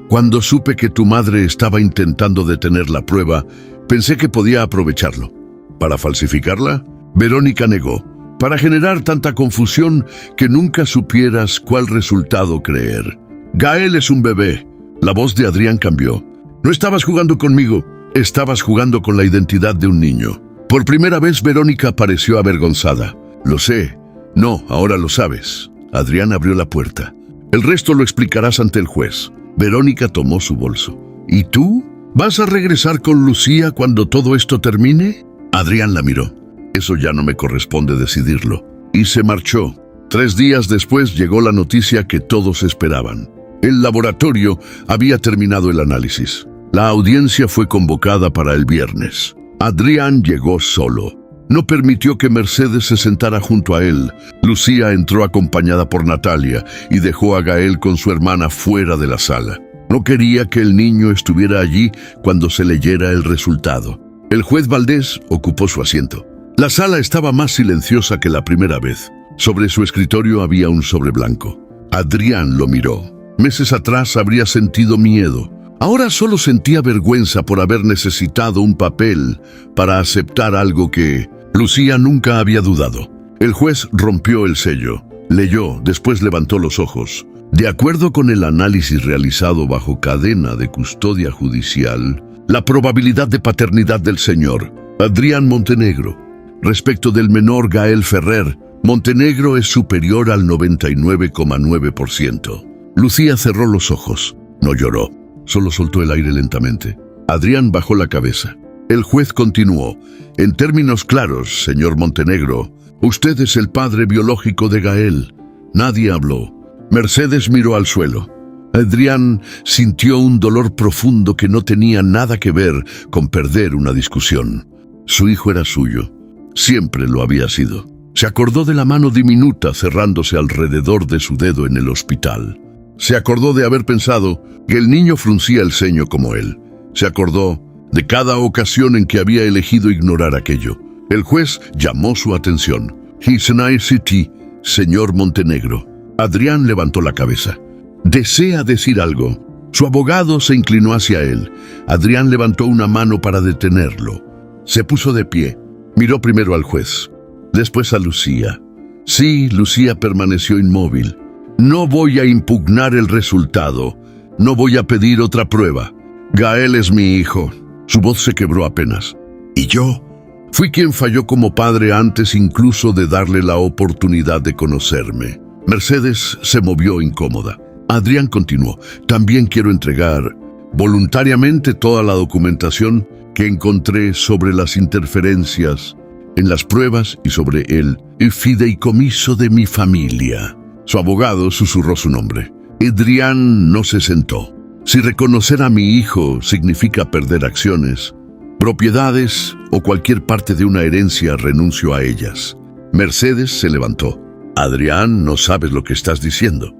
Cuando supe que tu madre estaba intentando detener la prueba, pensé que podía aprovecharlo. ¿Para falsificarla? Verónica negó. Para generar tanta confusión que nunca supieras cuál resultado creer. Gael es un bebé. La voz de Adrián cambió. No estabas jugando conmigo, estabas jugando con la identidad de un niño. Por primera vez Verónica pareció avergonzada. Lo sé. No, ahora lo sabes. Adrián abrió la puerta. El resto lo explicarás ante el juez. Verónica tomó su bolso. ¿Y tú? ¿Vas a regresar con Lucía cuando todo esto termine? Adrián la miró. Eso ya no me corresponde decidirlo. Y se marchó. 3 días después llegó la noticia que todos esperaban. El laboratorio había terminado el análisis. La audiencia fue convocada para el viernes. Adrián llegó solo. No permitió que Mercedes se sentara junto a él. Lucía entró acompañada por Natalia y dejó a Gael con su hermana fuera de la sala. No quería que el niño estuviera allí cuando se leyera el resultado. El juez Valdés ocupó su asiento. La sala estaba más silenciosa que la primera vez. Sobre su escritorio había un sobre blanco. Adrián lo miró. Meses atrás habría sentido miedo. Ahora solo sentía vergüenza por haber necesitado un papel para aceptar algo que Lucía nunca había dudado. El juez rompió el sello. Leyó, después levantó los ojos. De acuerdo con el análisis realizado bajo cadena de custodia judicial, la probabilidad de paternidad del señor Adrián Montenegro respecto del menor Gael Ferrer, Montenegro es superior al 99,9%. Lucía cerró los ojos. No lloró. Solo soltó el aire lentamente. Adrián bajó la cabeza. El juez continuó. En términos claros, señor Montenegro, usted es el padre biológico de Gael. Nadie habló. Mercedes miró al suelo. Adrián sintió un dolor profundo que no tenía nada que ver con perder una discusión. Su hijo era suyo. Siempre lo había sido. Se acordó de la mano diminuta cerrándose alrededor de su dedo en el hospital. Se acordó de haber pensado que el niño fruncía el ceño como él. Se acordó de cada ocasión en que había elegido ignorar aquello. El juez llamó su atención. His Nicety, señor Montenegro. Adrián levantó la cabeza. ¿Desea decir algo? Su abogado se inclinó hacia él. Adrián levantó una mano para detenerlo. Se puso de pie. Miró primero al juez, después a Lucía. Sí, Lucía permaneció inmóvil. No voy a impugnar el resultado. No voy a pedir otra prueba. Gael es mi hijo. Su voz se quebró apenas. ¿Y yo? Fui quien falló como padre antes incluso de darle la oportunidad de conocerme. Mercedes se movió incómoda. Adrián continuó. También quiero entregar voluntariamente toda la documentación que encontré sobre las interferencias en las pruebas y sobre el fideicomiso de mi familia. Su abogado susurró su nombre. Adrián no se sentó. Si reconocer a mi hijo significa perder acciones, propiedades o cualquier parte de una herencia, renuncio a ellas. Mercedes se levantó. Adrián, no sabes lo que estás diciendo.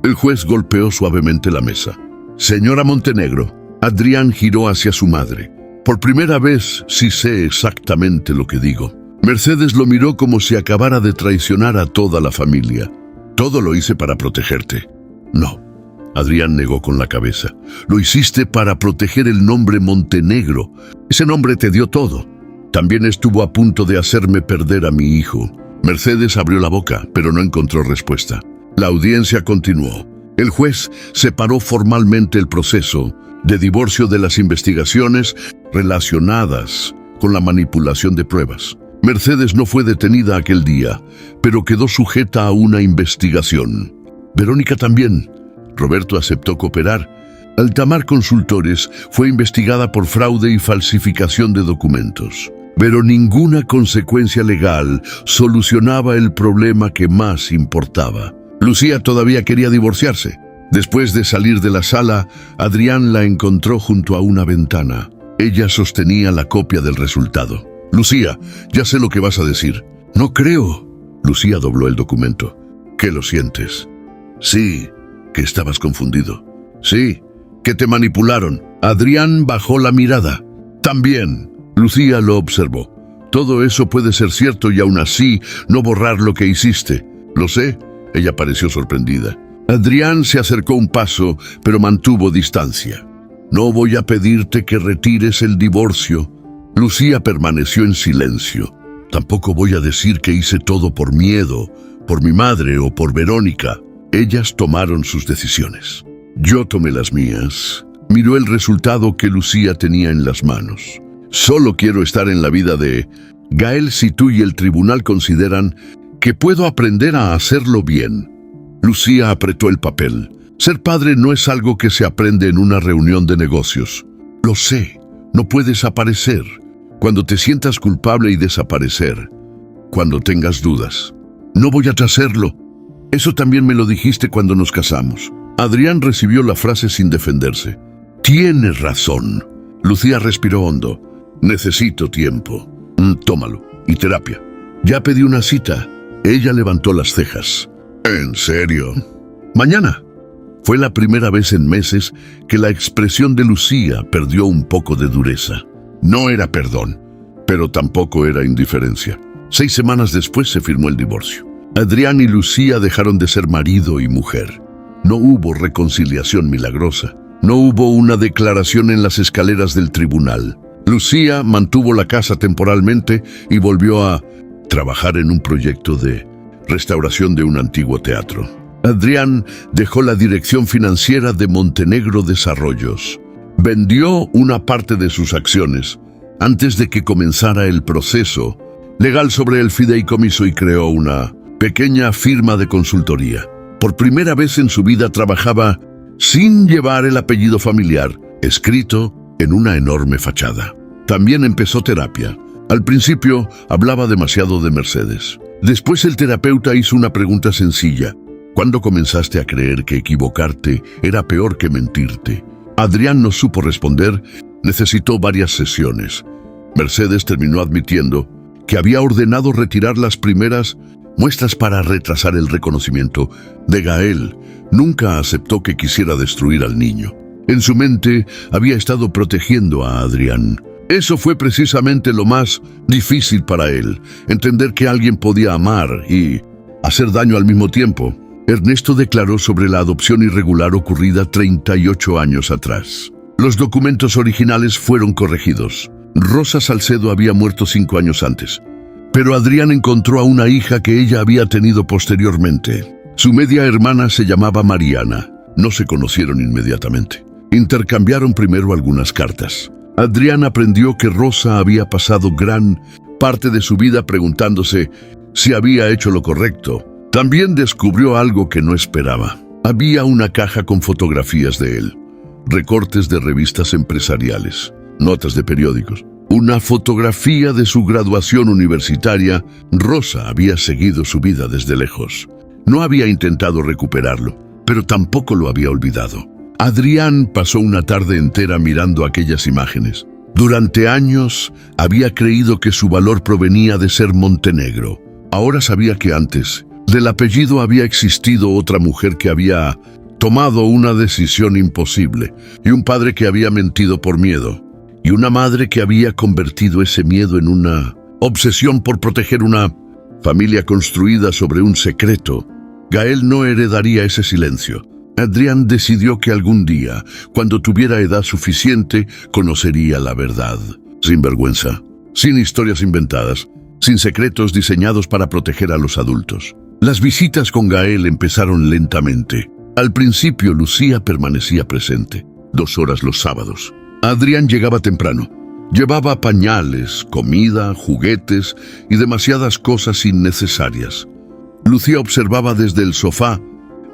El juez golpeó suavemente la mesa. Señora Montenegro, Adrián giró hacia su madre. Por primera vez sí sé exactamente lo que digo. Mercedes lo miró como si acabara de traicionar a toda la familia. Todo lo hice para protegerte. No. Adrián negó con la cabeza. Lo hiciste para proteger el nombre Montenegro. Ese nombre te dio todo. También estuvo a punto de hacerme perder a mi hijo. Mercedes abrió la boca, pero no encontró respuesta. La audiencia continuó. El juez separó formalmente el proceso de divorcio de las investigaciones relacionadas con la manipulación de pruebas. Mercedes no fue detenida aquel día, pero quedó sujeta a una investigación. Verónica también. Roberto aceptó cooperar. Altamar Consultores fue investigada por fraude y falsificación de documentos. Pero ninguna consecuencia legal solucionaba el problema que más importaba. Lucía todavía quería divorciarse. Después de salir de la sala, Adrián la encontró junto a una ventana. Ella sostenía la copia del resultado. Lucía, ya sé lo que vas a decir. No creo. Lucía dobló el documento. ¿Qué lo sientes? Sí, que estabas confundido. Sí, que te manipularon. Adrián bajó la mirada. También. Lucía lo observó. Todo eso puede ser cierto y aún así no borrar lo que hiciste. Lo sé. Ella pareció sorprendida. Adrián se acercó un paso, pero mantuvo distancia. No voy a pedirte que retires el divorcio. Lucía permaneció en silencio. Tampoco voy a decir que hice todo por miedo, por mi madre o por Verónica. Ellas tomaron sus decisiones. Yo tomé las mías. Miró el resultado que Lucía tenía en las manos. Solo quiero estar en la vida de Gael si tú y el tribunal consideran que puedo aprender a hacerlo bien. Lucía apretó el papel. Ser padre no es algo que se aprende en una reunión de negocios. Lo sé, no puedes aparecer. Cuando te sientas culpable y desaparecer. Cuando tengas dudas. No voy a hacerlo. Eso también me lo dijiste cuando nos casamos. Adrián recibió la frase sin defenderse. Tienes razón. Lucía respiró hondo. Necesito tiempo. Tómalo. Y terapia. Ya pedí una cita. Ella levantó las cejas. ¿En serio? Mañana. Fue la primera vez en meses que la expresión de Lucía perdió un poco de dureza. No era perdón, pero tampoco era indiferencia. 6 semanas después se firmó el divorcio. Adrián y Lucía dejaron de ser marido y mujer. No hubo reconciliación milagrosa. No hubo una declaración en las escaleras del tribunal. Lucía mantuvo la casa temporalmente y volvió a trabajar en un proyecto de restauración de un antiguo teatro. Adrián dejó la dirección financiera de Montenegro Desarrollos. Vendió una parte de sus acciones antes de que comenzara el proceso legal sobre el fideicomiso y creó una pequeña firma de consultoría. Por primera vez en su vida trabajaba sin llevar el apellido familiar escrito en una enorme fachada. También empezó terapia. Al principio hablaba demasiado de Mercedes. Después el terapeuta hizo una pregunta sencilla. ¿Cuándo comenzaste a creer que equivocarte era peor que mentirte? Adrián no supo responder. Necesitó varias sesiones. Mercedes terminó admitiendo que había ordenado retirar las primeras muestras para retrasar el reconocimiento de Gael. Nunca aceptó que quisiera destruir al niño. En su mente había estado protegiendo a Adrián. Eso fue precisamente lo más difícil para él, entender que alguien podía amar y hacer daño al mismo tiempo. Ernesto declaró sobre la adopción irregular ocurrida 38 años atrás. Los documentos originales fueron corregidos. Rosa Salcedo había muerto 5 años antes, pero Adrián encontró a una hija que ella había tenido posteriormente. Su media hermana se llamaba Mariana. No se conocieron inmediatamente. Intercambiaron primero algunas cartas. Adrián aprendió que Rosa había pasado gran parte de su vida preguntándose si había hecho lo correcto. También descubrió algo que no esperaba. Había una caja con fotografías de él, recortes de revistas empresariales, notas de periódicos, una fotografía de su graduación universitaria. Rosa había seguido su vida desde lejos. No había intentado recuperarlo, pero tampoco lo había olvidado. Adrián pasó una tarde entera mirando aquellas imágenes. Durante años había creído que su valor provenía de ser Montenegro. Ahora sabía que antes del apellido había existido otra mujer que había tomado una decisión imposible, y un padre que había mentido por miedo, y una madre que había convertido ese miedo en una obsesión por proteger una familia construida sobre un secreto. Gael no heredaría ese silencio. Adrián decidió que algún día, cuando tuviera edad suficiente, conocería la verdad. Sin vergüenza, sin historias inventadas, sin secretos diseñados para proteger a los adultos. Las visitas con Gael empezaron lentamente. Al principio, Lucía permanecía presente, 2 horas los sábados. Adrián llegaba temprano. Llevaba pañales, comida, juguetes y demasiadas cosas innecesarias. Lucía observaba desde el sofá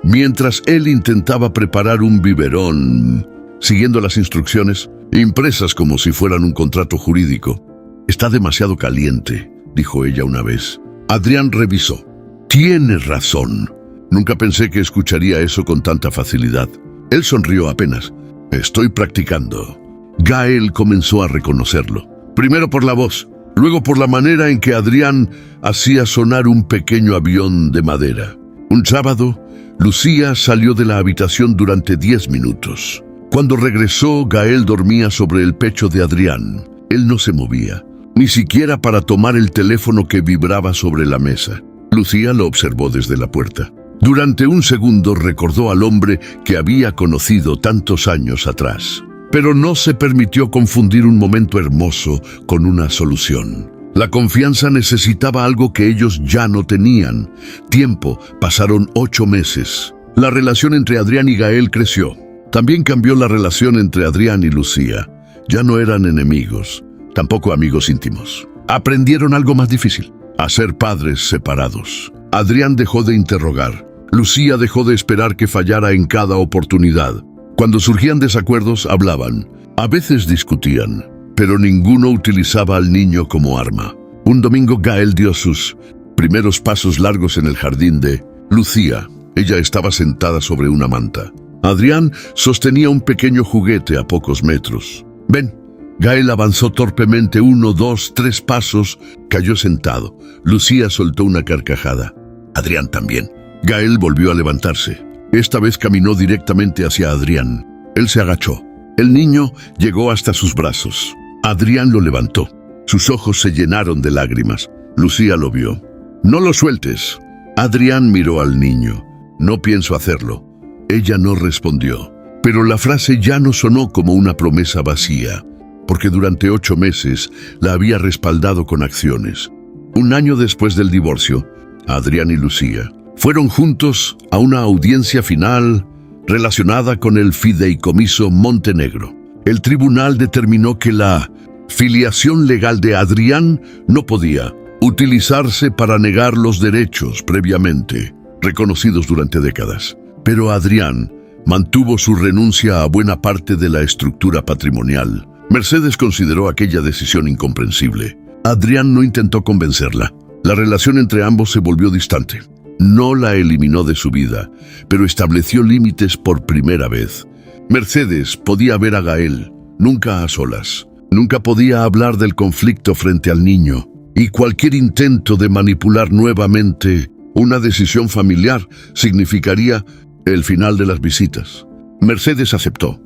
mientras él intentaba preparar un biberón, siguiendo las instrucciones, impresas como si fueran un contrato jurídico. «Está demasiado caliente», dijo ella una vez. Adrián revisó. «Tienes razón. Nunca pensé que escucharía eso con tanta facilidad». Él sonrió apenas. «Estoy practicando». Gael comenzó a reconocerlo. Primero por la voz, luego por la manera en que Adrián hacía sonar un pequeño avión de madera. Un sábado, Lucía salió de la habitación durante 10 minutos. Cuando regresó, Gael dormía sobre el pecho de Adrián. Él no se movía, ni siquiera para tomar el teléfono que vibraba sobre la mesa. Lucía lo observó desde la puerta. Durante un segundo recordó al hombre que había conocido tantos años atrás. Pero no se permitió confundir un momento hermoso con una solución. La confianza necesitaba algo que ellos ya no tenían. Tiempo. Pasaron 8 meses. La relación entre Adrián y Gael creció. También cambió la relación entre Adrián y Lucía. Ya no eran enemigos, tampoco amigos íntimos. Aprendieron algo más difícil: a ser padres separados. Adrián dejó de interrogar. Lucía dejó de esperar que fallara en cada oportunidad. Cuando surgían desacuerdos, hablaban. A veces discutían, pero ninguno utilizaba al niño como arma. Un domingo, Gael dio sus primeros pasos largos en el jardín de Lucía. Ella estaba sentada sobre una manta. Adrián sostenía un pequeño juguete a pocos metros. «Ven». Gael avanzó torpemente 1, 2, 3 pasos. Cayó sentado. Lucía soltó una carcajada. Adrián también. Gael volvió a levantarse. Esta vez caminó directamente hacia Adrián. Él se agachó. El niño llegó hasta sus brazos. Adrián lo levantó. Sus ojos se llenaron de lágrimas. Lucía lo vio. «No lo sueltes». Adrián miró al niño. «No pienso hacerlo». Ella no respondió. Pero la frase ya no sonó como una promesa vacía, porque durante 8 meses la había respaldado con acciones. Un año después del divorcio, Adrián y Lucía fueron juntos a una audiencia final relacionada con el fideicomiso Montenegro. El tribunal determinó que la filiación legal de Adrián no podía utilizarse para negar los derechos previamente reconocidos durante décadas. Pero Adrián Mantuvo su renuncia a buena parte de la estructura patrimonial. Mercedes consideró aquella decisión incomprensible. Adrián no intentó convencerla. La relación entre ambos se volvió distante. No la eliminó de su vida, pero estableció límites por primera vez. Mercedes podía ver a Gael, nunca a solas. Nunca podía hablar del conflicto frente al niño. Y cualquier intento de manipular nuevamente una decisión familiar significaría el final de las visitas. Mercedes aceptó,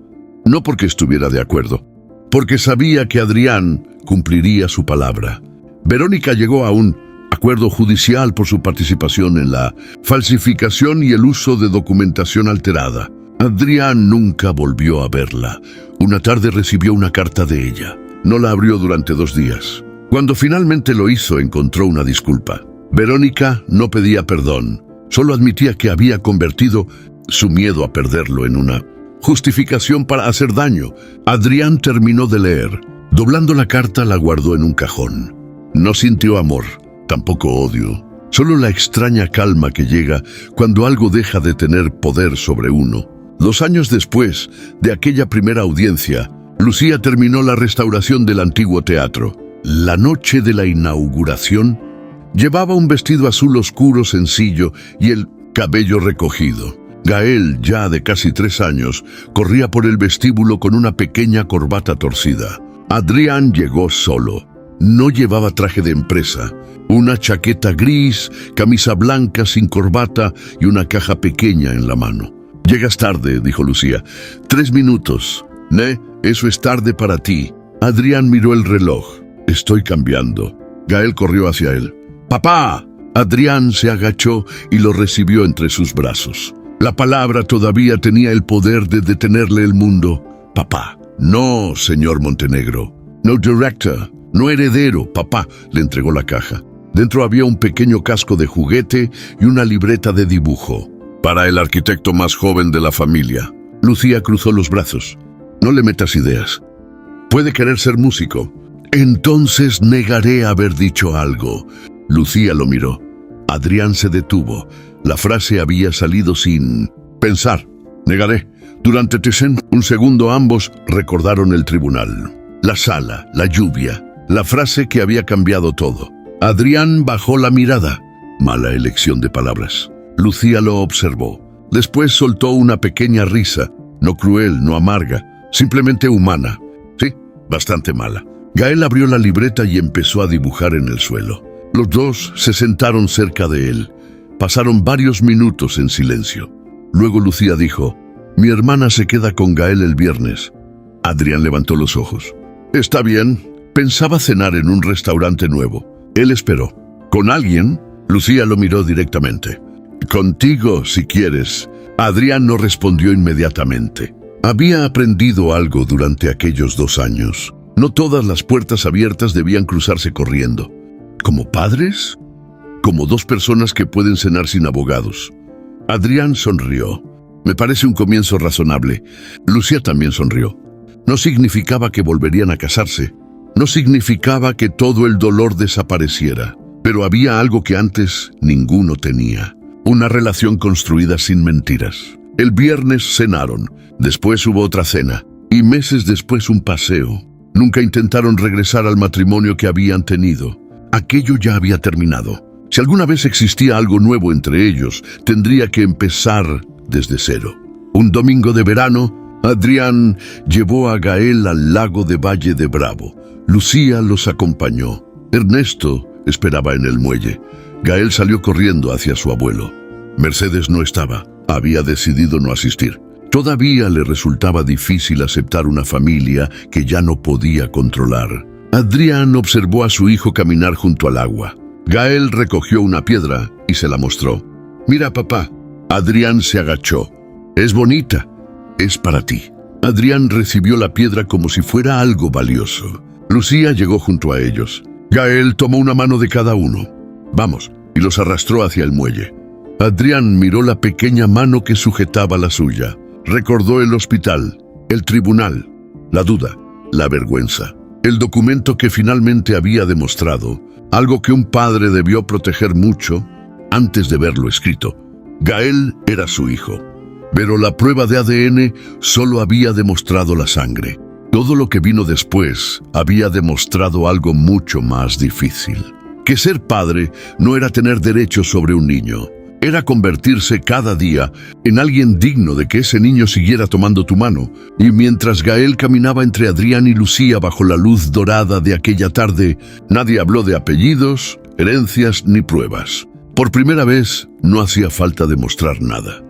no porque estuviera de acuerdo, porque sabía que Adrián cumpliría su palabra. Verónica llegó a un acuerdo judicial por su participación en la falsificación y el uso de documentación alterada. Adrián nunca volvió a verla. Una tarde recibió una carta de ella. No la abrió durante 2 días. Cuando finalmente lo hizo, encontró una disculpa. Verónica no pedía perdón, solo admitía que había convertido su miedo a perderlo en una justificación para hacer daño. Adrián terminó de leer. Doblando la carta, la guardó en un cajón. No sintió amor, tampoco odio, solo la extraña calma que llega cuando algo deja de tener poder sobre uno. 2 años después de aquella primera audiencia, Lucía terminó la restauración del antiguo teatro. La noche de la inauguración, llevaba un vestido azul oscuro sencillo y el cabello recogido. Gael, ya de casi 3 años, corría por el vestíbulo con una pequeña corbata torcida. Adrián llegó solo. No llevaba traje de empresa. Una chaqueta gris, camisa blanca sin corbata y una caja pequeña en la mano. «Llegas tarde», dijo Lucía. 3 minutos. Eso es tarde para ti. Adrián miró el reloj. «Estoy cambiando». Gael corrió hacia él. «¡Papá!». Adrián se agachó y lo recibió entre sus brazos. La palabra todavía tenía el poder de detenerle el mundo. «Papá». «No, señor Montenegro». «No director». «No heredero, papá», le entregó la caja. Dentro había un pequeño casco de juguete y una libreta de dibujo. «Para el arquitecto más joven de la familia». Lucía cruzó los brazos. «No le metas ideas. Puede querer ser músico». «Entonces negaré haber dicho algo». Lucía lo miró. Adrián se detuvo. La frase había salido sin pensar. «Negaré». Durante un segundo ambos recordaron el tribunal. La sala, la lluvia, la frase que había cambiado todo. Adrián bajó la mirada. Mala elección de palabras. Lucía lo observó. Después soltó una pequeña risa. No cruel, no amarga, simplemente humana. Sí, bastante mala. Gael abrió la libreta y empezó a dibujar en el suelo. Los dos se sentaron cerca de él. Pasaron varios minutos en silencio. Luego Lucía dijo: «Mi hermana se queda con Gael el viernes». Adrián levantó los ojos. «Está bien». Pensaba cenar en un restaurante nuevo. Él esperó. «¿Con alguien?» Lucía lo miró directamente. «Contigo, si quieres». Adrián no respondió inmediatamente. Había aprendido algo durante aquellos 2 años. No todas las puertas abiertas debían cruzarse corriendo. ¿Como padres? Como 2 personas que pueden cenar sin abogados. Adrián sonrió. «Me parece un comienzo razonable». Lucía también sonrió. No significaba que volverían a casarse. No significaba que todo el dolor desapareciera. Pero había algo que antes ninguno tenía. Una relación construida sin mentiras. El viernes cenaron. Después hubo otra cena. Y meses después un paseo. Nunca intentaron regresar al matrimonio que habían tenido. Aquello ya había terminado. Si alguna vez existía algo nuevo entre ellos, tendría que empezar desde cero. Un domingo de verano, Adrián llevó a Gael al lago de Valle de Bravo. Lucía los acompañó. Ernesto esperaba en el muelle. Gael salió corriendo hacia su abuelo. Mercedes no estaba. Había decidido no asistir. Todavía le resultaba difícil aceptar una familia que ya no podía controlar. Adrián observó a su hijo caminar junto al agua. Gael recogió una piedra y se la mostró. «Mira, papá». Adrián se agachó. «Es bonita. Es para ti». Adrián recibió la piedra como si fuera algo valioso. Lucía llegó junto a ellos. Gael tomó una mano de cada uno. «Vamos», y los arrastró hacia el muelle. Adrián miró la pequeña mano que sujetaba la suya. Recordó el hospital, el tribunal, la duda, la vergüenza. El documento que finalmente había demostrado, algo que un padre debió proteger mucho antes de verlo escrito. Gael era su hijo. Pero la prueba de ADN solo había demostrado la sangre. Todo lo que vino después había demostrado algo mucho más difícil. Que ser padre no era tener derechos sobre un niño. Era convertirse cada día en alguien digno de que ese niño siguiera tomando tu mano. Y mientras Gael caminaba entre Adrián y Lucía bajo la luz dorada de aquella tarde, nadie habló de apellidos, herencias ni pruebas. Por primera vez, no hacía falta demostrar nada.